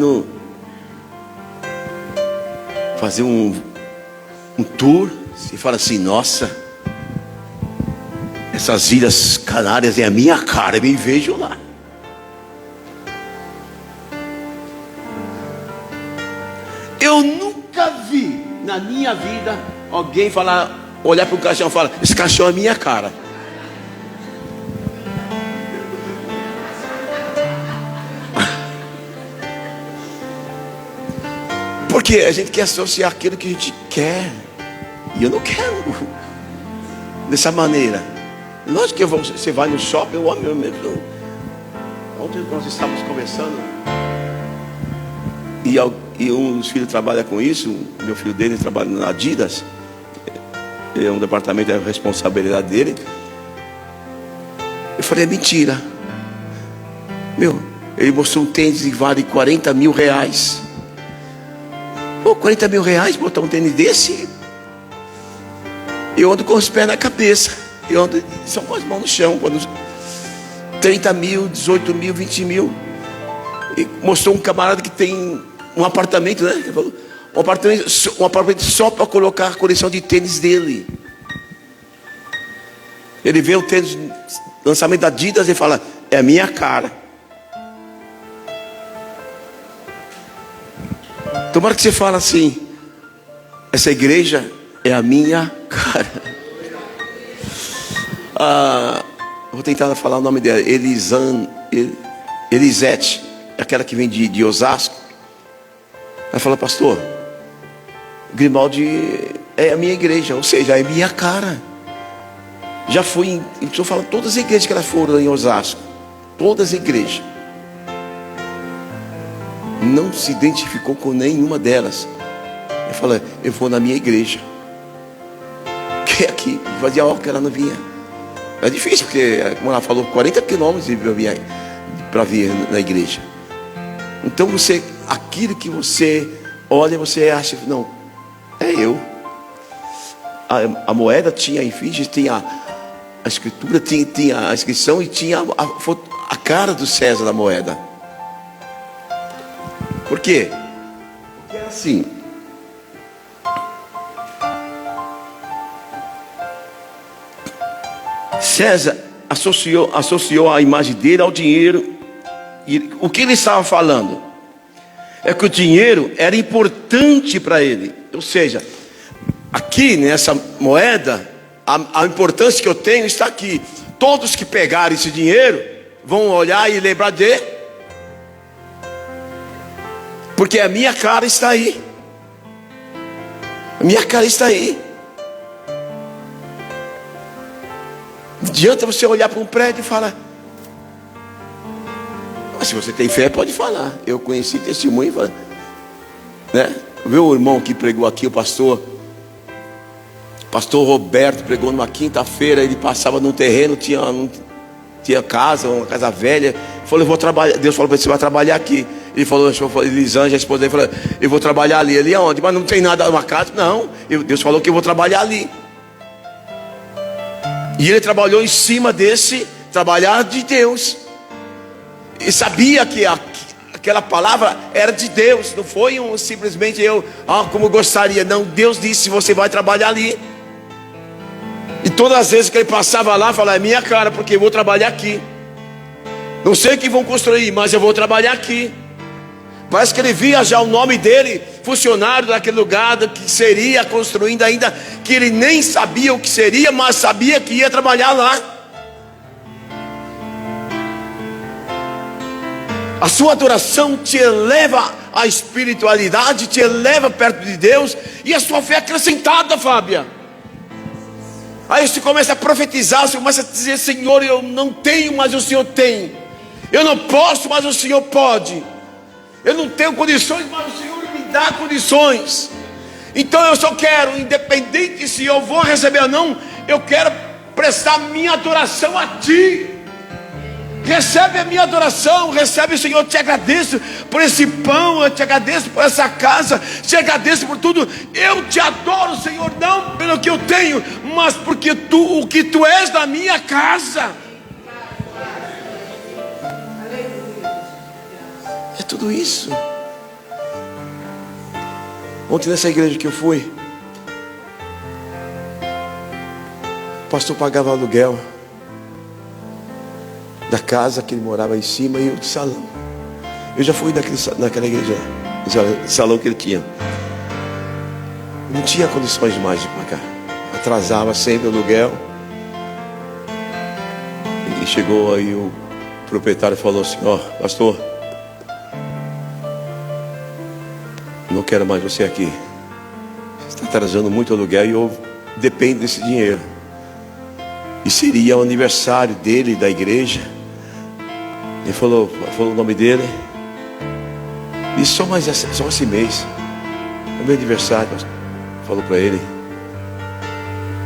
S1: fazer um tour. Você fala assim: nossa, essas Ilhas Canárias é a minha cara, eu me vejo lá. Eu nunca vi na minha vida alguém olhar para o caixão e falar: esse caixão é minha cara. Porque a gente quer associar aquilo que a gente quer. E eu não quero dessa maneira. Lógico que você vai no shopping, o homem mesmo. Ontem nós estávamos conversando. E um dos filhos trabalha com isso. Meu filho dele trabalha na Adidas. É um departamento, é a responsabilidade dele. Eu falei: é mentira. Ele mostrou um tênis que vale 40 mil reais. Pô, 40 mil reais botar um tênis desse? Eu ando com os pés na cabeça. Eu ando só com as mãos no chão. 30 mil, 18 mil, 20 mil. E mostrou um camarada que tem um apartamento, né? Ele falou, um apartamento só para colocar a coleção de tênis dele. Ele vê o tênis, lançamento da Adidas, e fala: é a minha cara. Tomara que você fale assim: essa igreja é a minha cara. Vou tentar falar o nome dela. Elisete, aquela que vem de Osasco. Ela fala: pastor, Grimaldi é a minha igreja, ou seja, é a minha cara. Já fui, estou falando todas as igrejas que elas foram em Osasco, todas as igrejas. Não se identificou com nenhuma delas. Ela fala: eu vou na minha igreja. Que é aqui, fazia hora que ela não vinha. É difícil, porque, como ela falou, 40 quilômetros para vir na igreja. Então aquilo que você olha, você acha: não, é eu. A moeda tinha a efígie, tinha a escritura, tinha a inscrição e tinha a cara do César da moeda. Por quê? Porque era assim. César associou a imagem dele ao dinheiro. E o que ele estava falando é que o dinheiro era importante para ele. Ou seja, aqui nessa moeda, a importância que eu tenho está aqui. Todos que pegarem esse dinheiro vão olhar e lembrar de... Porque a minha cara está aí. A minha cara está aí. Não adianta você olhar para um prédio e falar. Mas se você tem fé, pode falar. Eu conheci testemunho, né? Viu o irmão que pregou aqui, o pastor Roberto, pregou numa quinta-feira. Ele passava num terreno, tinha casa, uma casa velha. Falou: eu vou trabalhar. Deus falou: você vai trabalhar aqui. Ele falou: Elisângela, a esposa dele, falou: eu vou trabalhar ali. Ali aonde? Mas não tem nada, uma casa. Não, Deus falou que eu vou trabalhar ali. E ele trabalhou em cima desse trabalhar de Deus. E sabia que aquela palavra era de Deus. Não foi simplesmente como eu gostaria. Não, Deus disse: você vai trabalhar ali. E todas as vezes que ele passava lá, falava: é minha cara, porque eu vou trabalhar aqui. Não sei o que vão construir, mas eu vou trabalhar aqui. Parece que ele via já o nome dele, funcionário daquele lugar que seria construindo ainda, que ele nem sabia o que seria, mas sabia que ia trabalhar lá. A sua adoração te leva a espiritualidade te eleva perto de Deus, e a sua fé é acrescentada, Fábia. Aí você começa a profetizar, você começa a dizer: Senhor, eu não tenho, mas o Senhor tem. Eu não posso, mas o Senhor pode. Eu não tenho condições, mas o Senhor me dá condições. Então eu só quero, independente se eu vou receber ou não, eu quero prestar minha adoração a Ti. Recebe a minha adoração, recebe, Senhor. Eu te agradeço por esse pão, eu te agradeço por essa casa, te agradeço por tudo. Eu te adoro, Senhor, não pelo que eu tenho, mas porque o que Tu és na minha casa. É tudo isso. Ontem nessa igreja que eu fui, o pastor pagava aluguel da casa que ele morava em cima e o de salão. Eu já fui naquela igreja, salão que ele tinha. Não tinha condições mais de pagar. Atrasava sempre o aluguel. E chegou aí o proprietário e falou assim: ó, pastor, não quero mais você aqui. Você está atrasando muito o aluguel e eu dependo desse dinheiro. E seria o aniversário dele, da igreja. Ele falou o nome dele. E só esse mês é meu aniversário. Falou para ele.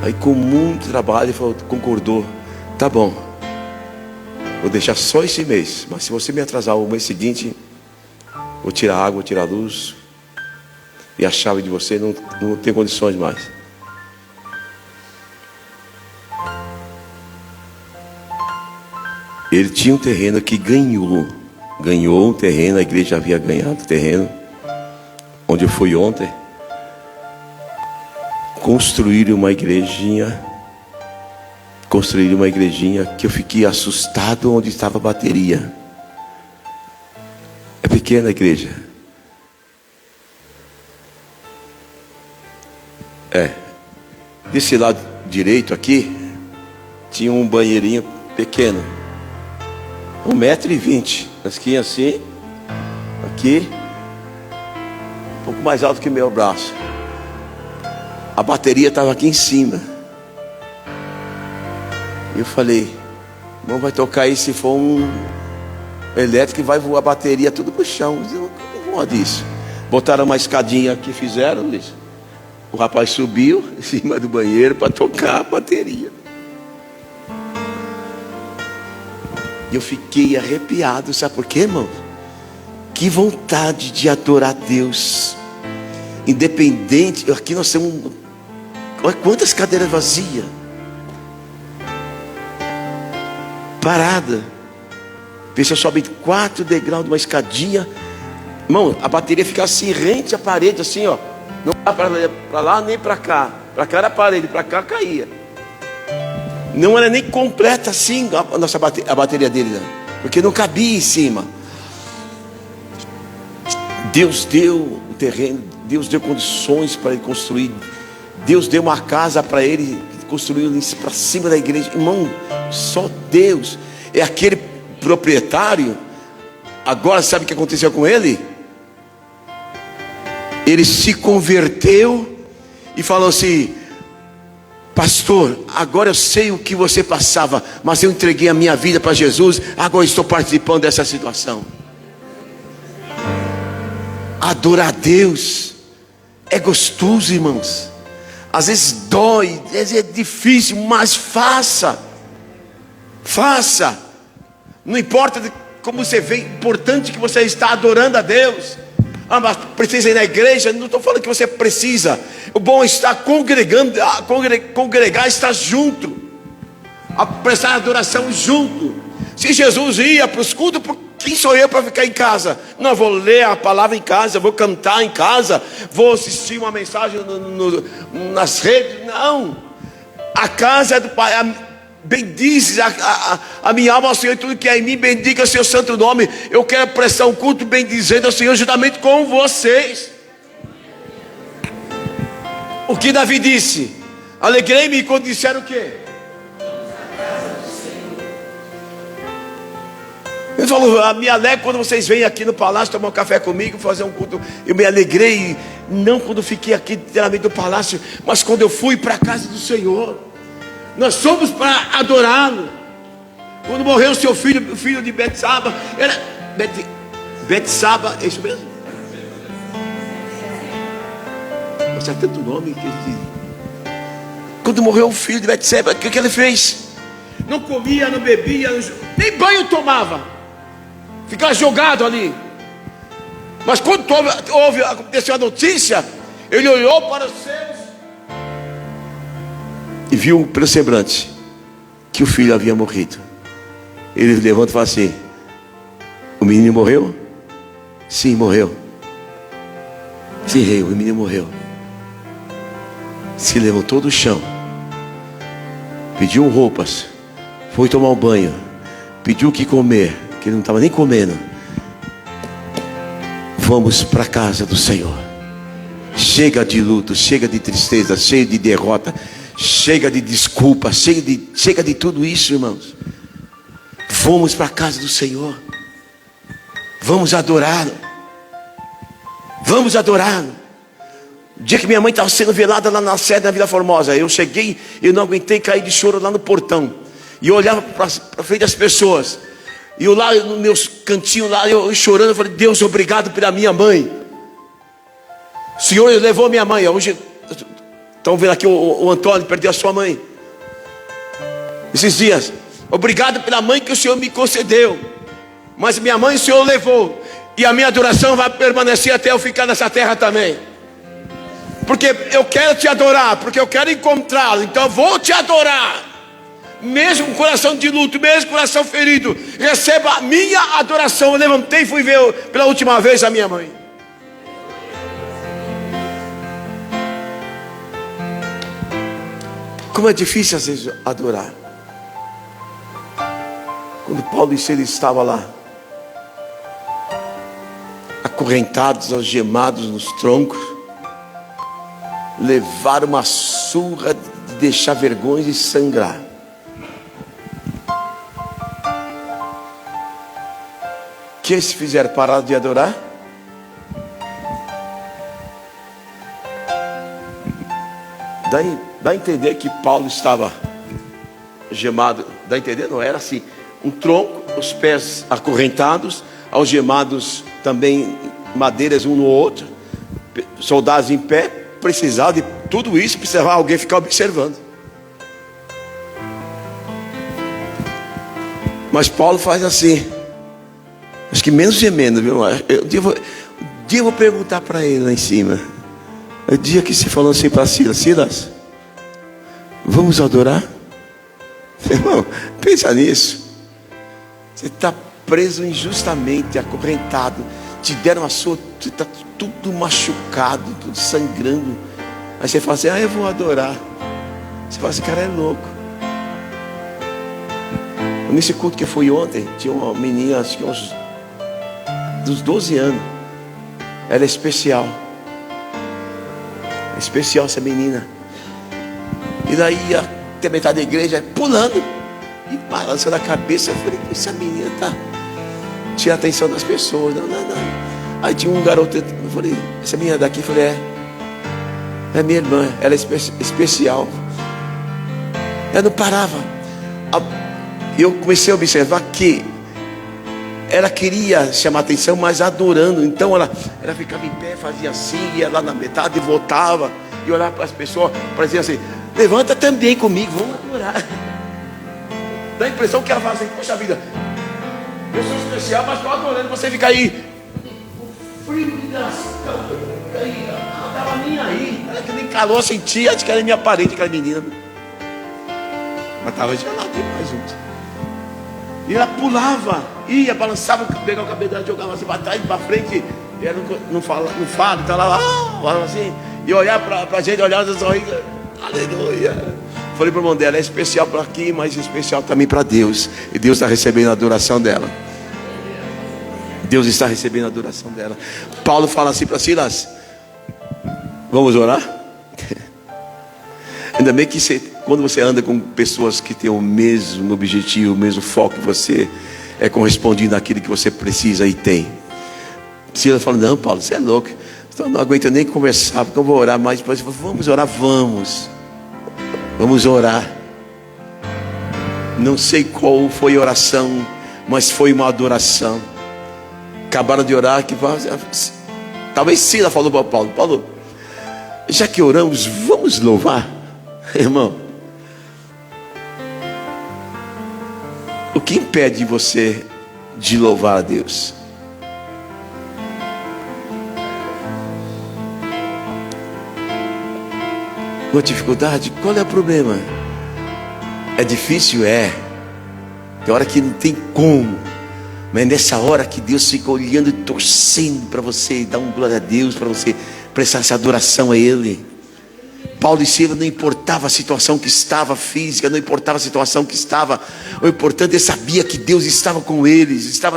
S1: Aí com muito trabalho ele falou, concordou. Tá bom, vou deixar só esse mês, mas se você me atrasar o mês seguinte, vou tirar água, vou tirar luz, e a chave de você não tem condições mais. Ele tinha um terreno que ganhou um terreno, a igreja havia ganhado o terreno, onde eu fui ontem. Construir uma igrejinha que eu fiquei assustado onde estava a bateria. É pequena a igreja. Desse lado direito aqui tinha um banheirinho pequeno, 1,20 m, na esquina assim, aqui, um pouco mais alto que meu braço. A bateria estava aqui em cima. E eu falei, não vai tocar aí se for um elétrico e vai voar a bateria tudo pro chão. Eu não gosto disso. Botaram uma escadinha aqui, fizeram isso. O rapaz subiu em cima do banheiro para tocar a bateria. E eu fiquei arrepiado, sabe por quê, irmão? Que vontade de adorar a Deus. Independente, aqui nós temos, olha quantas cadeiras vazias, parada. A pessoa sobe 4 degraus de uma escadinha. Irmão, a bateria fica assim, rente à parede, assim, ó. Não dá para lá nem para cá. Para cá era a parede, para cá caía. Não era nem completa assim a bateria dele, né? Porque não cabia em cima. Deus deu o terreno, Deus deu condições para ele construir. Deus deu uma casa para ele construir para cima da igreja. Irmão, só Deus. É aquele proprietário. Agora sabe o que aconteceu com ele? Ele se converteu e falou assim: pastor, agora eu sei o que você passava, mas eu entreguei a minha vida para Jesus. Agora estou participando dessa situação. Adorar a Deus é gostoso, irmãos. Às vezes dói, às vezes é difícil, mas faça. Não importa como você vê, é importante que você está adorando a Deus. Ah, mas precisa ir na igreja? Não estou falando que você precisa. O bom é estar congregando, congregar, estar junto, a prestar adoração junto. Se Jesus ia para os cultos, quem sou eu para ficar em casa? Não, eu vou ler a palavra em casa, vou cantar em casa, vou assistir uma mensagem nas redes. Não, a casa é do Pai. Bendize a minha alma ao Senhor, e tudo que é em mim, bendiga o seu santo nome. Eu quero prestar um culto bendizendo ao Senhor juntamente com vocês. O que Davi disse? Alegrei-me quando disseram o quê? Ele falou: me alegro quando vocês vêm aqui no palácio tomar um café comigo, fazer um culto. Eu me alegrei, não quando fiquei aqui literalmente no palácio, mas quando eu fui para a casa do Senhor. Nós fomos para adorá-lo. Quando morreu o seu filho, o filho de Betsaba, era Betsaba, é isso mesmo? Mas é tanto nome que ele... Quando morreu o filho de Betsaba, o que ele fez? Não comia, não bebia, nem banho tomava, ficava jogado ali. Mas quando aconteceu a notícia, ele olhou para os céus e viu pelo semblante que o filho havia morrido. Ele levanta e fala assim: o menino morreu? Sim, morreu. Sim, rei, o menino morreu. Se levantou do chão, pediu roupas, foi tomar um banho, pediu o que comer, que ele não estava nem comendo. Vamos para a casa do Senhor. Chega de luto, chega de tristeza, chega de derrota, chega de desculpa, chega de tudo isso, irmãos. Vamos para a casa do Senhor. Vamos adorá-lo. Vamos adorá-lo. O dia que minha mãe estava sendo velada lá na sede da Vila Formosa, eu cheguei, eu não aguentei cair de choro lá no portão. E eu olhava para frente das pessoas. E eu lá no meu cantinho lá, eu chorando, eu falei: Deus, obrigado pela minha mãe. O Senhor levou minha mãe. Hoje, estão vendo aqui o Antônio perdeu a sua mãe esses dias. Obrigado pela mãe que o Senhor me concedeu, mas minha mãe o Senhor levou. E a minha adoração vai permanecer até eu ficar nessa terra também. Porque eu quero te adorar, porque eu quero encontrá-lo. Então eu vou te adorar, mesmo com coração de luto, mesmo com coração ferido. Receba a minha adoração. Eu levantei e fui ver pela última vez a minha mãe. Como é difícil às vezes adorar. Quando Paulo e Silas estavam lá, acorrentados, algemados nos troncos, levaram uma surra de deixar vergonha e sangrar. O que eles fizeram? Pararam de adorar? Dá a entender que Paulo estava gemado. Dá a entender? Não era assim. Um tronco, os pés acorrentados, algemados também, madeiras um no outro, soldados em pé. Precisava de tudo isso, precisava alguém ficar observando. Mas Paulo faz assim. Acho que menos gemendo, viu? Um dia eu vou perguntar para ele lá em cima. O dia que você falou assim para Silas: Silas, vamos adorar? Irmão, pensa nisso. Você está preso injustamente, acorrentado. Te deram a sua, você está tudo machucado, tudo sangrando. Aí você fala assim: eu vou adorar. Você fala: esse cara é louco. Nesse culto que foi ontem, tinha uma menina, acho que dos 12 anos. Ela é especial. É especial essa menina. E daí até metade da igreja pulando e balançando a cabeça. Eu falei: essa menina tá tira a atenção das pessoas. Não. Aí tinha um garoto, eu falei: essa menina daqui, eu falei: é minha irmã, ela é especial. Ela não parava. Eu comecei a observar que ela queria chamar atenção, mas adorando. Então ela ficava em pé, fazia assim, ia lá na metade e voltava e olhava para as pessoas para dizer assim: levanta também comigo, vamos adorar. Dá a impressão que ela fala assim: poxa vida, eu sou especial, mas estou adorando. Você fica aí, o frio de lascão, aí, não estava nem aí. Ela que nem calor sentia, acho que era minha parente, aquela menina. Mas estava gelado demais, gente. E ela pulava, ia, balançava, pegava o cabelo dela, jogava assim para trás, para frente. E ela não fala, tá lá, assim. E olhar para a gente, olhar nos olhos, aleluia. Falei para o irmão dela: é especial para aqui, mas é especial também para Deus. E Deus está recebendo a adoração dela. Deus está recebendo a adoração dela. Paulo fala assim para Silas: vamos orar? Ainda bem que quando você anda com pessoas que têm o mesmo objetivo, o mesmo foco que você, é correspondido àquilo que você precisa e tem. Silas falou: não, Paulo, você é louco, então não aguento nem conversar, porque eu vou orar mais. Depois vamos orar, vamos orar. Não sei qual foi a oração, mas foi uma adoração. Acabaram de orar, que talvez Silas falou para Paulo: Paulo, já que oramos, vamos louvar. Irmão, o que impede você de louvar a Deus? Uma dificuldade? Qual é o problema? É difícil? É. Tem hora que não tem como. Mas é nessa hora que Deus fica olhando e torcendo para você, dar glória a Deus, para você prestar essa adoração a Ele. Paulo e Silas, não importava a situação que estava física, não importava a situação que estava, o importante, ele sabia que Deus estava com eles, estava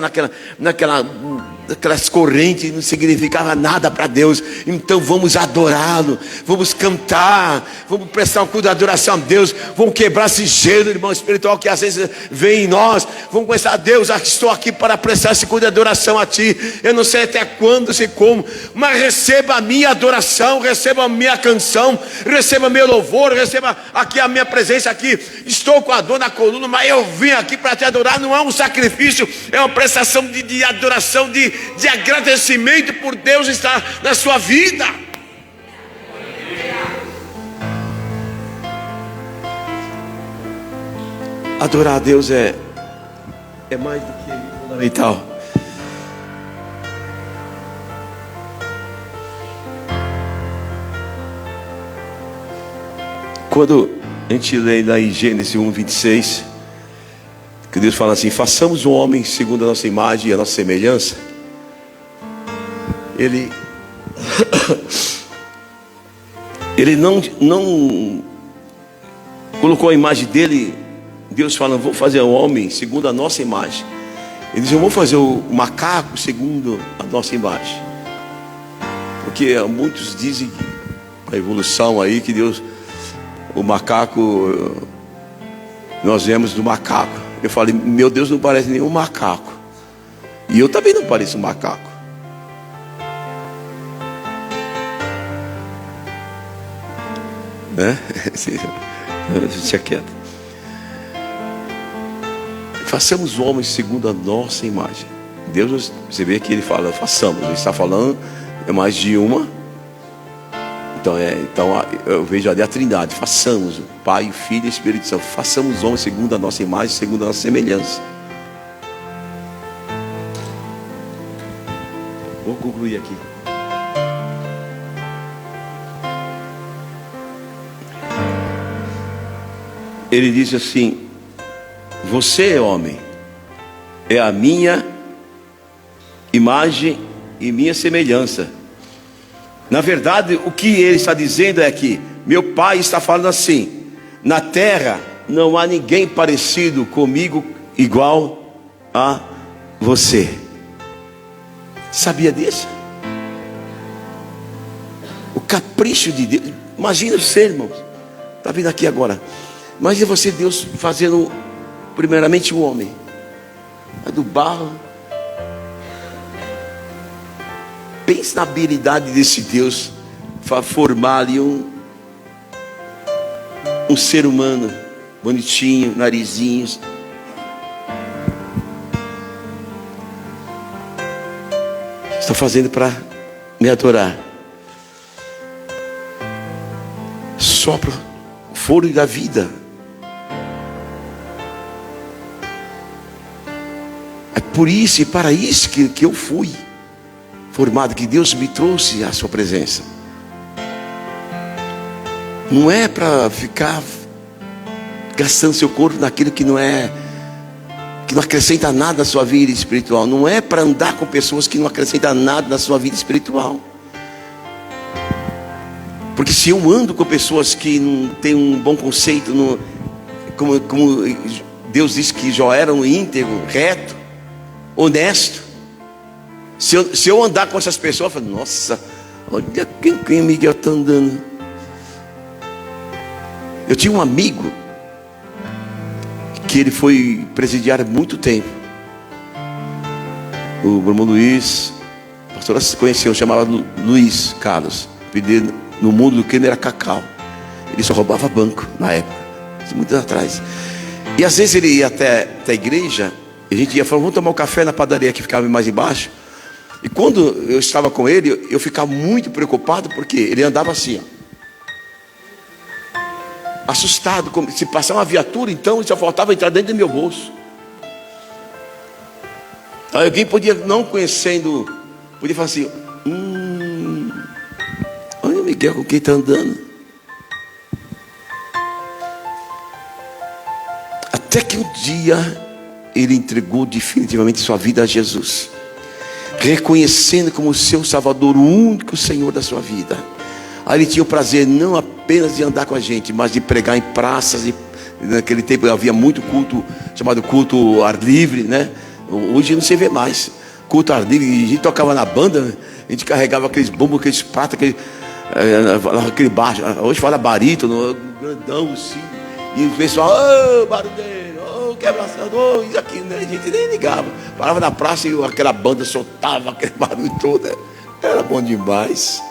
S1: naquelas correntes, não significava nada para Deus. Então vamos adorá-lo, vamos cantar, vamos prestar um culto de adoração a Deus, vamos quebrar esse gelo, irmão, espiritual que às vezes vem em nós. Vamos começar: Deus, estou aqui para prestar esse culto de adoração a Ti. Eu não sei até quando, sei como, mas receba a minha adoração, receba a minha canção, receba meu louvor, receba aqui a minha presença aqui. Estou com a dor na coluna, mas eu vim aqui para Te adorar. Não é um sacrifício, é uma prestação de adoração, de agradecimento por Deus estar na sua vida. Adorar a Deus é mais do que fundamental. Quando a gente lê lá em Gênesis 1:26, que Deus fala assim: façamos um homem segundo a nossa imagem e a nossa semelhança. Ele não colocou a imagem dele. Deus fala: vou fazer um homem segundo a nossa imagem. Ele diz: eu vou fazer o macaco segundo a nossa imagem. Porque muitos dizem a evolução aí, que Deus, o macaco, nós viemos do macaco. Eu falei: meu Deus, não parece nenhum macaco. E eu também não pareço um macaco. Deixa quieto. Façamos homens segundo a nossa imagem. Deus, você vê que Ele fala: façamos. Ele está falando mais de uma. Então eu vejo ali a Trindade. Façamos, Pai, Filho e Espírito Santo. Façamos homens segundo a nossa imagem, segundo a nossa semelhança. Vou concluir aqui. Ele diz assim: você, homem, é a minha imagem e minha semelhança. Na verdade, o que ele está dizendo é que meu Pai está falando assim: na terra não há ninguém parecido comigo igual a você. Sabia disso? O capricho de Deus. Imagina você, irmãos, está vindo aqui agora. Imagina você, Deus, fazendo primeiramente o homem, do barro. Pense na habilidade desse Deus para formar ali um ser humano bonitinho, narizinhos. Está fazendo para me adorar. Sopra o fôlego da vida. É por isso e para isso que eu fui formado, que Deus me trouxe à sua presença. Não é para ficar gastando seu corpo naquilo que não acrescenta nada na sua vida espiritual. Não é para andar com pessoas que não acrescentam nada na sua vida espiritual. Porque se eu ando com pessoas que não têm um bom conceito, como Deus disse que Jó era um íntegro, reto, honesto. Se eu andar com essas pessoas, eu falo: nossa, olha quem Miguel está andando. Eu tinha um amigo que ele foi presidiário há muito tempo. o irmão Luiz, a pastora se conheceu, chamava Luiz Carlos. Pedido no mundo do que era Cacau. Ele só roubava banco na época, muitos anos atrás. E às vezes ele ia até a igreja, e a gente ia falar, vamos tomar um café na padaria que ficava mais embaixo. E quando eu estava com ele, eu ficava muito preocupado, porque ele andava assim, ó, assustado, como se passar uma viatura, então só faltava entrar dentro do meu bolso. Aí alguém podia, não conhecendo, podia falar assim, olha o Miguel com quem está andando. Até que um dia ele entregou definitivamente sua vida a Jesus, reconhecendo como seu Salvador, o único Senhor da sua vida. Aí ele tinha o prazer não apenas de andar com a gente, mas de pregar em praças. E naquele tempo havia muito culto, chamado culto ar livre, né? Hoje não se vê mais culto ar livre. A gente tocava na banda, a gente carregava aqueles bombos, aqueles pratos, aquele baixo. Hoje fala barítono, grandão assim. E o pessoal, barulheiro, quebração, isso aqui, né? A gente nem ligava. Parava na praça e aquela banda soltava aquele barulho todo. Era bom demais.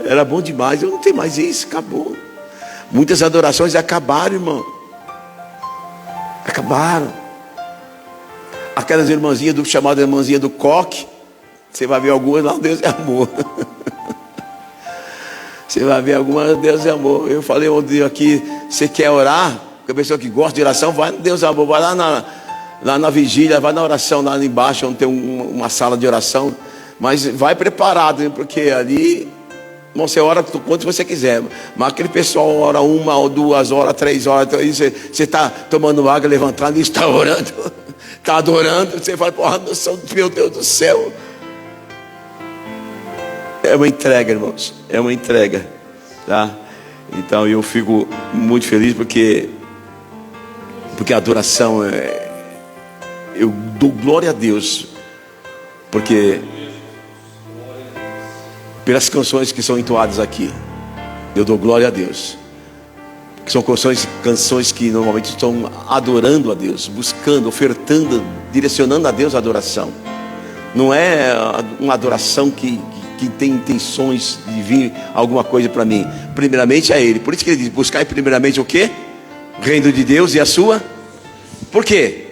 S1: Era bom demais. Eu não tenho mais isso, acabou. Muitas adorações acabaram, irmão. Acabaram. Aquelas irmãzinhas chamadas irmãzinha do coque, você vai ver algumas lá, Deus é amor. Você vai ver algumas, Deus é amor. Eu falei um dia aqui, você quer orar? Porque a pessoa que gosta de oração, vai no Deus é amor, vai lá na vigília, vai na oração lá embaixo, onde tem uma sala de oração. Mas vai preparado, hein? Porque ali, irmão, você ora quanto você quiser. Mas aquele pessoal ora 1 ou 2 horas, 3 horas. Então aí você está tomando água, levantando e está orando. Está adorando. Você fala, porra, meu Deus do céu. É uma entrega, irmãos. É uma entrega, tá? Então eu fico muito feliz porque a adoração eu dou glória a Deus, porque pelas canções que são entoadas aqui, eu dou glória a Deus, que são canções que normalmente estão adorando a Deus, buscando, ofertando, direcionando a Deus a adoração. Não é uma adoração que tem intenções de vir alguma coisa para mim. Primeiramente é Ele. Por isso que ele diz, buscar primeiramente o quê? O reino de Deus e a sua. Por quê?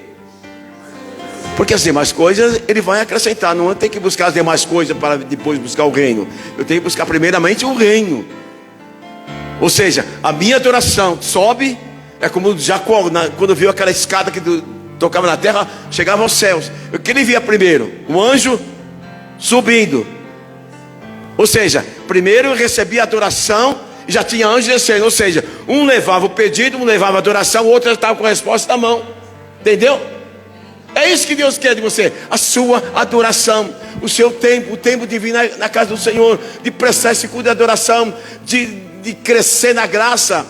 S1: Porque as demais coisas Ele vai acrescentar. Não tem que buscar as demais coisas para depois buscar o reino. Eu tenho que buscar primeiramente o reino. Ou seja, a minha adoração sobe. É como Jacó, quando viu aquela escada que tocava na terra, chegava aos céus. O que ele via primeiro? O anjo subindo. Ou seja, primeiro eu recebia a adoração e já tinha anjo descendo. Ou seja, um levava o pedido, um levava a adoração, o outro estava com a resposta na mão. Entendeu? É isso que Deus quer de você. A sua adoração, o seu tempo, o tempo de vir na casa do Senhor, de prestar esse culto de adoração, de crescer na graça.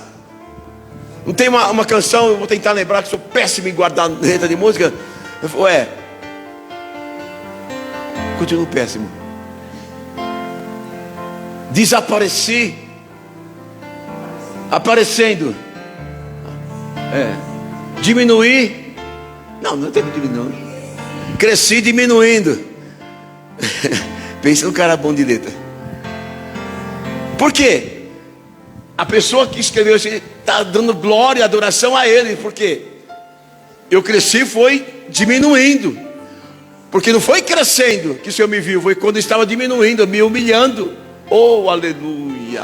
S1: Não tem uma canção, eu vou tentar lembrar, que sou péssimo em guardar letra de música. Eu falo, continuo péssimo. Desapareci, aparecendo. Diminuí. Não tem que diminuir. Cresci diminuindo. Pensa no cara bom de letra. Por quê? A pessoa que escreveu assim está dando glória e adoração a Ele. Por quê? Eu cresci, foi diminuindo. Porque não foi crescendo que o Senhor me viu, foi quando estava diminuindo, me humilhando. Oh, aleluia.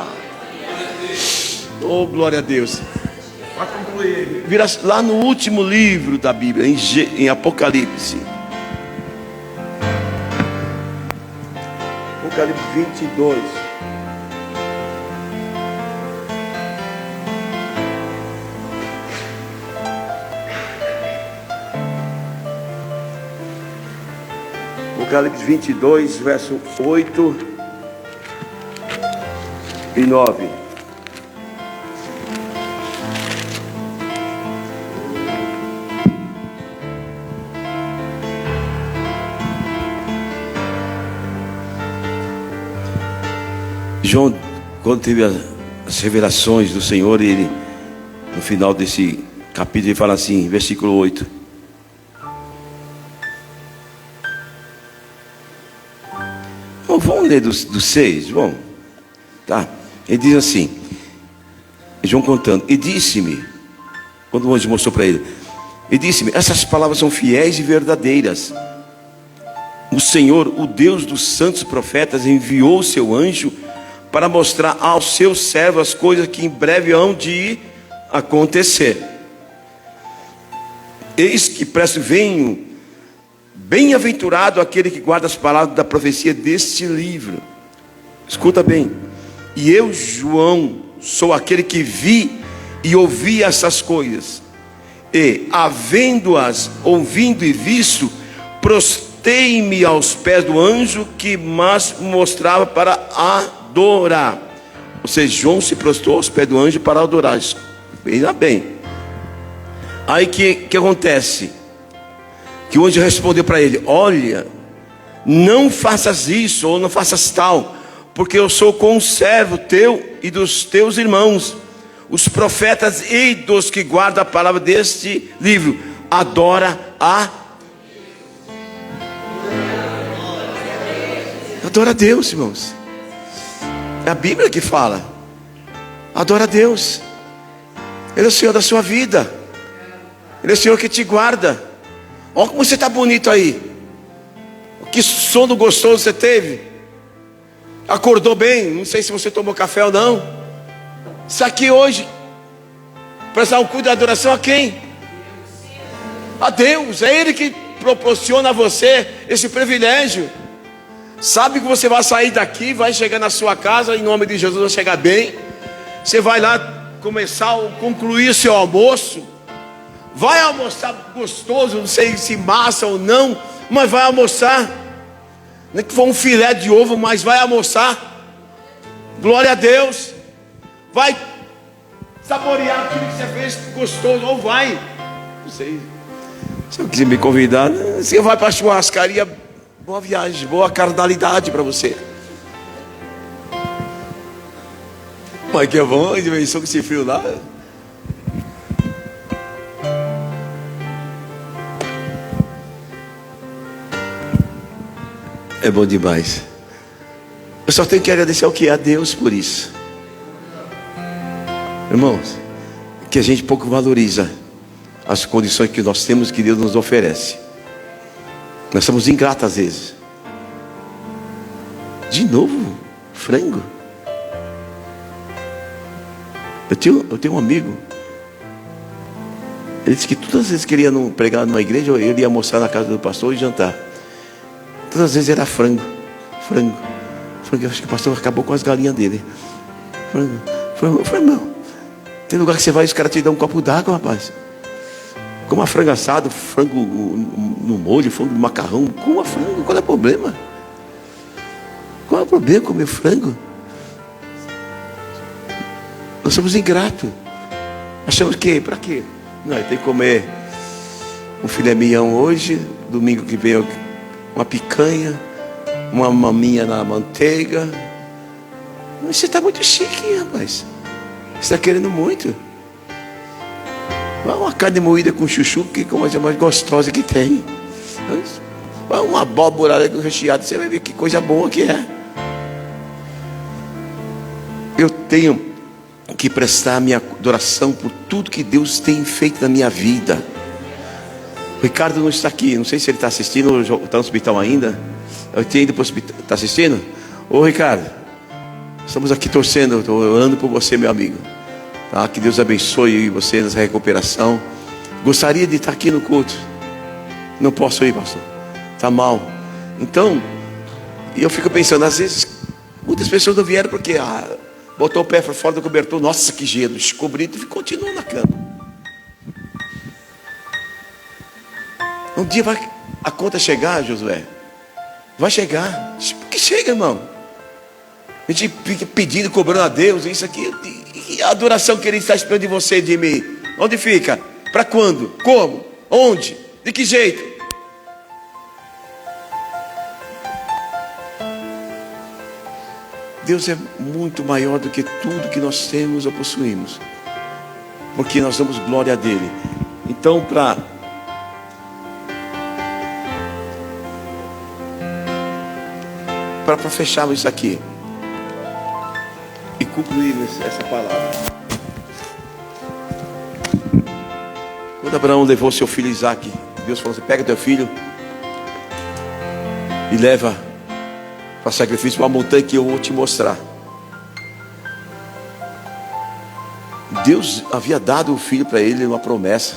S1: Oh, glória a Deus. Para concluir, vira lá no último livro da Bíblia, em Apocalipse. Apocalipse 22. Apocalipse 22, verso 8 e 9. João, quando teve as revelações do Senhor, ele, no final desse capítulo, ele fala assim, versículo 8: ler do 6, João. Tá? Ele diz assim, João contando, e disse-me, quando o anjo mostrou para ele, e disse-me, essas palavras são fiéis e verdadeiras. O Senhor, o Deus dos santos profetas, enviou o seu anjo para mostrar aos seus servos as coisas que em breve hão de acontecer. Eis que presto venho, bem-aventurado aquele que guarda as palavras da profecia deste livro. Escuta bem. E eu, João, sou aquele que vi e ouvi essas coisas. E, havendo-as ouvido e visto, prostei-me aos pés do anjo que mais mostrava para adorar. Ou seja, João se prostrou aos pés do anjo para adorar. Veja bem. Aí que acontece? Que o anjo respondeu para ele: olha, não faças isso, ou não faças tal, porque eu sou conservo teu e dos teus irmãos, os profetas e dos que guardam a palavra deste livro. Adora a Deus, irmãos. É a Bíblia que fala. Adora a Deus. Ele é o Senhor da sua vida. Ele é o Senhor que te guarda. Olha como você está bonito aí. Que sono gostoso você teve. Acordou bem. Não sei se você tomou café ou não. Isso aqui hoje, prestar um culto de adoração a quem? A Deus. É Ele que proporciona a você esse privilégio. Sabe que você vai sair daqui, vai chegar na sua casa, em nome de Jesus vai chegar bem. Você vai lá começar, concluir o seu almoço. Vai almoçar gostoso, não sei se massa ou não, mas vai almoçar. Nem que for um filé de ovo, mas vai almoçar. Glória a Deus. Vai saborear tudo que você fez gostoso, ou vai. Não sei. Se eu quiser me convidar, você vai para a churrascaria. Boa viagem, boa carnalidade para você. Mas que é bom, a dimensão com esse frio lá. É bom demais. Eu só tenho que agradecer ao que? A Deus por isso. Irmãos, que a gente pouco valoriza as condições que nós temos, que Deus nos oferece. Nós somos ingratos às vezes. De novo, frango. Eu tenho um amigo. Ele disse que todas as vezes que ele ia pregar numa igreja, ele ia almoçar na casa do pastor e jantar. Todas as vezes era frango. Eu acho que o pastor acabou com as galinhas dele. Frango. Tem lugar que você vai e os caras te dão um copo d'água, rapaz. Coma frango assado, frango no molho, frango no macarrão. Coma frango, qual é o problema? Qual é o problema comer frango? Nós somos ingratos. Achamos que, para quê? Não, tem que comer um filé mignon hoje, domingo que vem uma picanha, uma maminha na manteiga. Mas você está muito chique, rapaz. Você está querendo muito. Uma carne moída com chuchu, que é a coisa mais gostosa que tem. Uma abóbora recheada, você vai ver que coisa boa que é. Eu tenho que prestar minha adoração por tudo que Deus tem feito na minha vida. O Ricardo não está aqui, não sei se ele está assistindo ou está no hospital ainda. Eu tenho ido para o hospital. Está assistindo? Ô Ricardo, estamos aqui torcendo, estou orando por você, meu amigo. Tá? Que Deus abençoe você nessa recuperação. Gostaria de estar aqui no culto. Não posso ir, pastor. Está mal. Então, eu fico pensando, às vezes, muitas pessoas não vieram porque botou o pé para fora do cobertor. Nossa, que gelo. Descobriu e continuou na cama. Um dia vai a conta chegar, Josué. Vai chegar. Porque chega, irmão. A gente fica pedindo, cobrando a Deus. Isso aqui. E a adoração que Ele está esperando de você, de mim. Onde fica? Para quando? Como? Onde? De que jeito? Deus é muito maior do que tudo que nós temos ou possuímos. Porque nós damos glória a dele. Então, para fecharmos isso aqui e concluirmos essa palavra. Quando Abraão levou seu filho Isaque, Deus falou assim: pega teu filho e leva para sacrifício para uma montanha que eu vou te mostrar. Deus havia dado o filho para ele, uma promessa.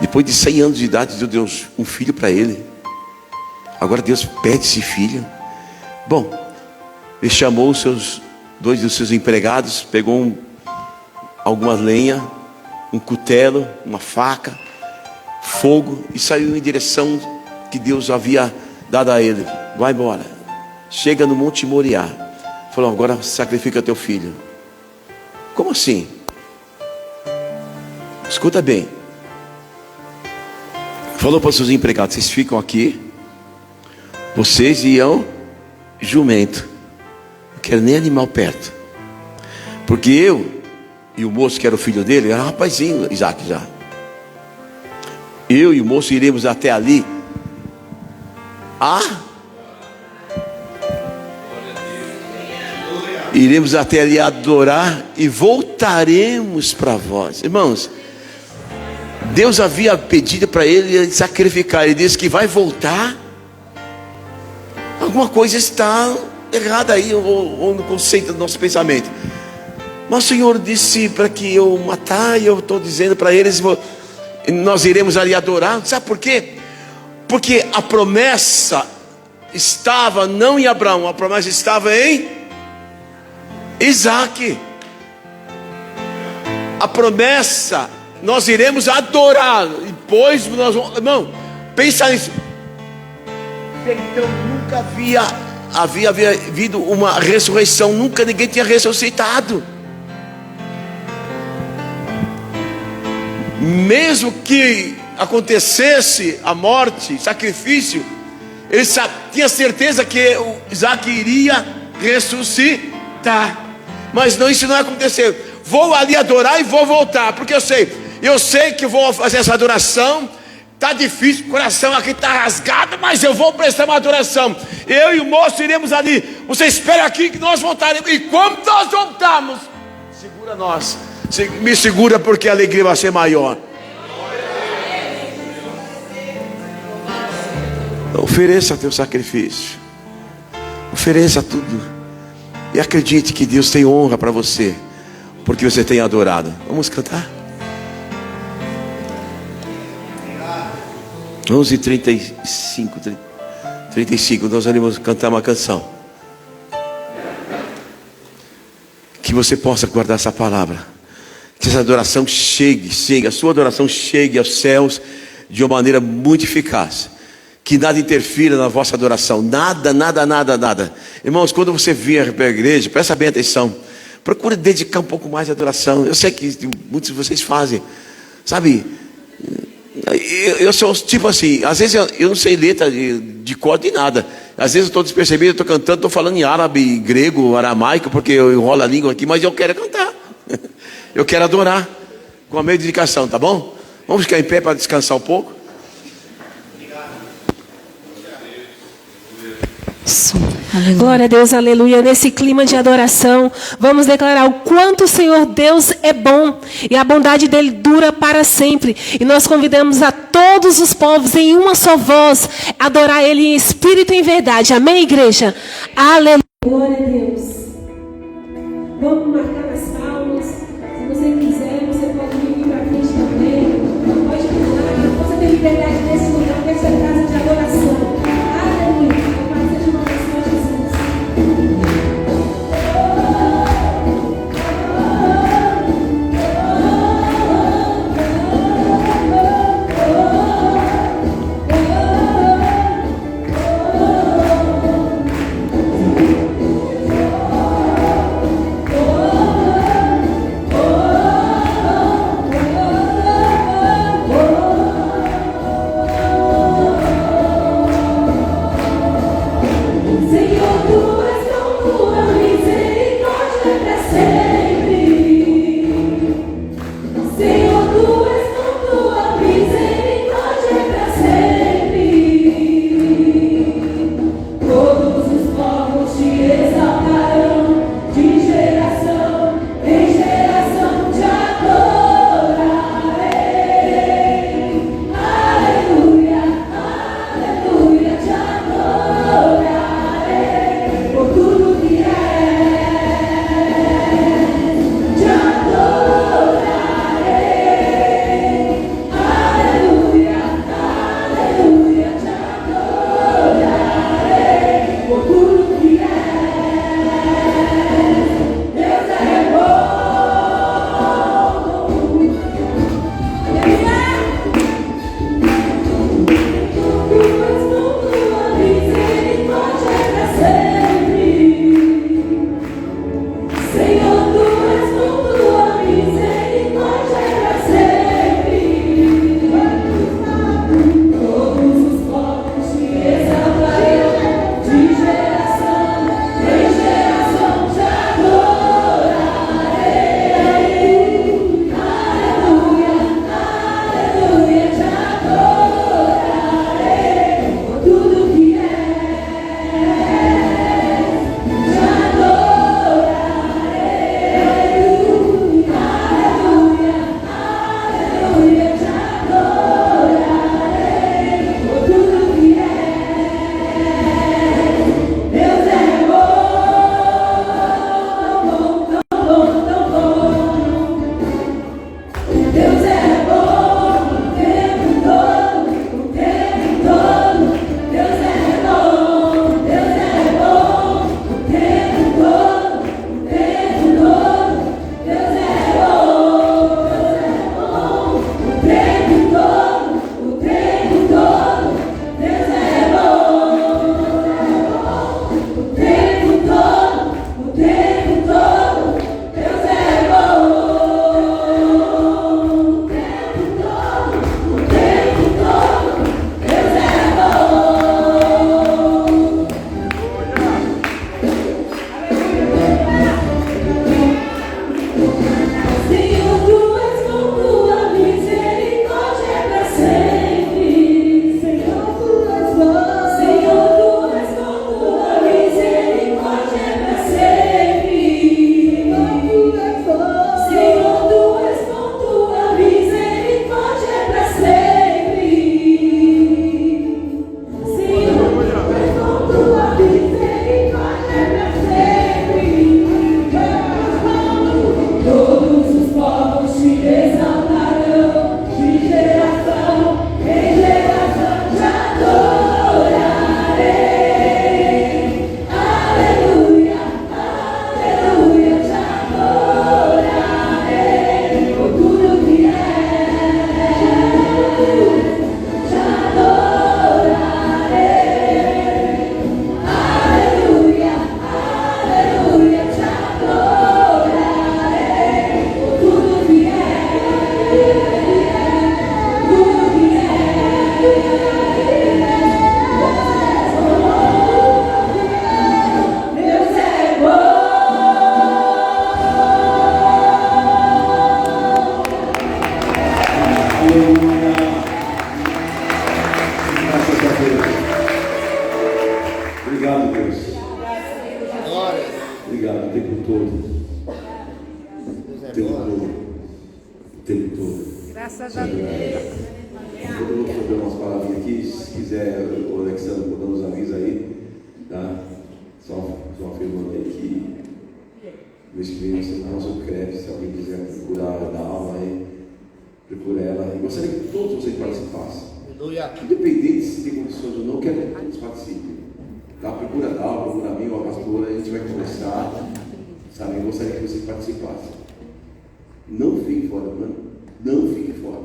S1: Depois de 100 anos de idade, deu Deus um filho para ele. Agora Deus pede esse filho. Bom, ele chamou dois dos seus empregados, pegou alguma lenha, um cutelo, uma faca, fogo, e saiu em direção que Deus havia dado a ele. Vai embora, chega no Monte Moriá. Falou: agora sacrifica teu filho. Como assim? Escuta bem. Falou para os seus empregados: vocês ficam aqui, vocês iam jumento, não quero nem animal perto, porque eu e o moço que era o filho dele, era um rapazinho, Isaque já. Eu e o moço iremos até ali iremos até ali adorar e voltaremos para vós. Irmãos, Deus havia pedido para ele sacrificar. Ele disse que vai voltar. Alguma coisa está errada aí, ou no conceito do nosso pensamento. Mas o Senhor disse para que eu matar, e eu estou dizendo para eles: nós iremos ali adorar. Sabe por quê? Porque a promessa estava não em Abraão, a promessa estava em Isaque. A promessa, nós iremos adorar, e depois nós vamos, irmão, pensa nisso. Então nunca havia havido uma ressurreição, nunca ninguém tinha ressuscitado. Mesmo que acontecesse a morte, sacrifício, ele tinha certeza que o Isaque iria ressuscitar. Mas não, isso não aconteceu. Vou ali adorar e vou voltar, porque eu sei que eu vou fazer essa adoração. Está difícil, o coração aqui está rasgado, mas eu vou prestar uma adoração. Eu e o moço iremos ali. Você espera aqui que nós voltaremos. E quando nós voltarmos, segura nós, me segura, porque a alegria vai ser maior. Ofereça teu sacrifício, ofereça tudo, e acredite que Deus tem honra para você, porque você tem adorado. Vamos cantar? 11h35, nós vamos cantar uma canção. Que você possa guardar essa palavra, que essa adoração chegue, a sua adoração chegue aos céus de uma maneira muito eficaz. Que nada interfira na vossa adoração, nada. Irmãos, quando você vier para a igreja, presta bem atenção, procure dedicar um pouco mais à adoração. Eu sei que muitos de vocês fazem, sabe? Eu sou tipo assim, às vezes eu não sei letra de cor de nada. Às vezes eu estou despercebido, eu estou cantando, estou falando em árabe, grego, aramaico, porque eu enrolo a língua aqui, mas eu quero cantar. Eu quero adorar com a minha dedicação, tá bom? Vamos ficar em pé para descansar um pouco.
S2: Glória a Deus, aleluia. Nesse clima de adoração, vamos declarar o quanto o Senhor Deus é bom e a bondade dele dura para sempre. E nós convidamos a todos os povos em uma só voz a adorar ele em espírito e em verdade. Amém, igreja? Aleluia. Glória a Deus. Vamos marcar as palmas. Se você quiser, você pode vir para frente também. Pode pular, você tem liberdade nesse lugar, nessa casa de adoração. Aleluia.
S1: tempo todo. O tempo todo.
S3: Graças a Deus.
S1: Eu vou fazer umas palavrinhas aqui. Se quiser, o Alexandre, vou dar uns avisos aí. Tá? Só afirmando aí que mês que vem você não usa o crédito. Se alguém quiser procurar dar aula aí, procura ela. E gostaria que todos vocês participassem. Independente se tem condições ou não, quero que todos participem. Tá? Procura dar aula, procura mim ou a pastora, a gente vai conversar. Sabe? Eu gostaria que vocês participassem. Não fique fora, não fique fora.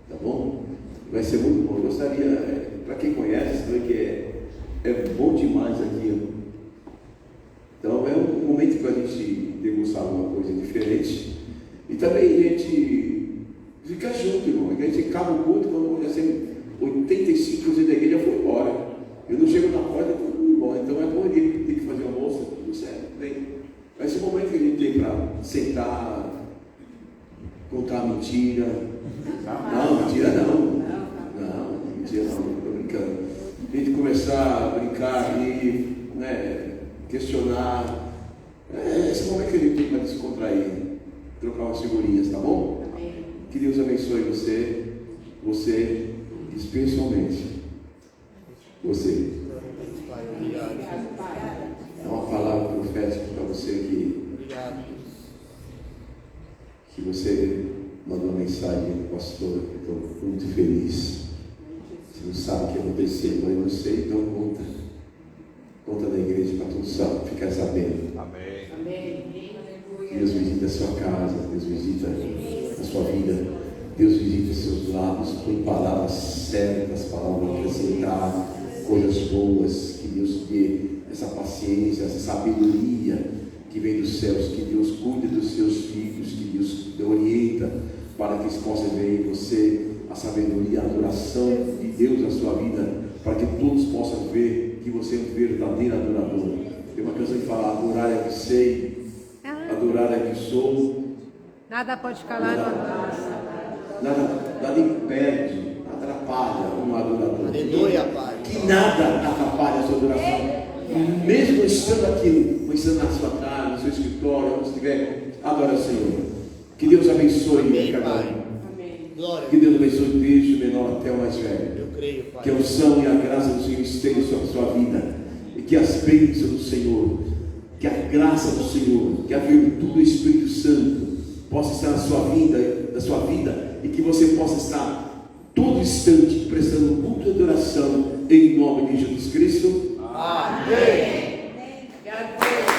S1: Tá bom? Vai ser muito bom. Eu gostaria, para quem conhece, sabe que é bom demais aqui. Então é um momento para a gente degustar alguma coisa diferente. E também a gente ficar junto, irmão. A gente acaba o culto quando assim, 85% da igreja foi embora. Eu não chego na porta e todo mundo embora. Então é bom a gente ter que fazer almoço, tudo certo. Bem, esse é o momento que a gente tem para sentar, contar mentira. Não, mentira não. Não, mentira não, estou brincando. A gente começar a brincar ali, né, questionar. Esse é o momento que a gente tem para descontrair, trocar umas figurinhas, tá bom? Que Deus abençoe você especialmente. Você. É uma palavra profética para você que você mandou uma mensagem, pastor, estou muito feliz. Você não sabe o que aconteceu, mas eu não sei, então conta na igreja para todos ficar sabendo.
S3: Amém.
S1: Deus visita a sua casa, Deus visita a sua vida, Deus visita os seus lábios, põe palavras certas, palavras para acrescentar, coisas boas, que Deus dê essa paciência, essa sabedoria que vem dos céus, que Deus cuide dos seus filhos, que Deus orienta para que eles possam ver em você a sabedoria, a adoração de Deus na sua vida, para que todos possam ver que você é um verdadeiro adorador. Tem uma canção que fala: adorar é que sei, adorar é que sou.
S3: Nada pode calar
S1: Nada impede, atrapalha um adorador.
S4: Aleluia, Pai.
S1: Que nada atrapalha a sua adoração. Mesmo estando aqui, estando na sua casa, no seu escritório, onde estiver, adora o Senhor. Que Deus abençoe cada um. Que Deus abençoe desde o menor até o mais velho.
S4: Eu creio, Pai.
S1: Que a unção e a graça do Senhor estejam sobre a sua vida. E que as bênçãos do Senhor, que a graça do Senhor, que a virtude do Espírito Santo possa estar na sua vida, e que você possa estar todo instante prestando culto e adoração em nome de Jesus Cristo.
S4: Amém.
S3: Amém.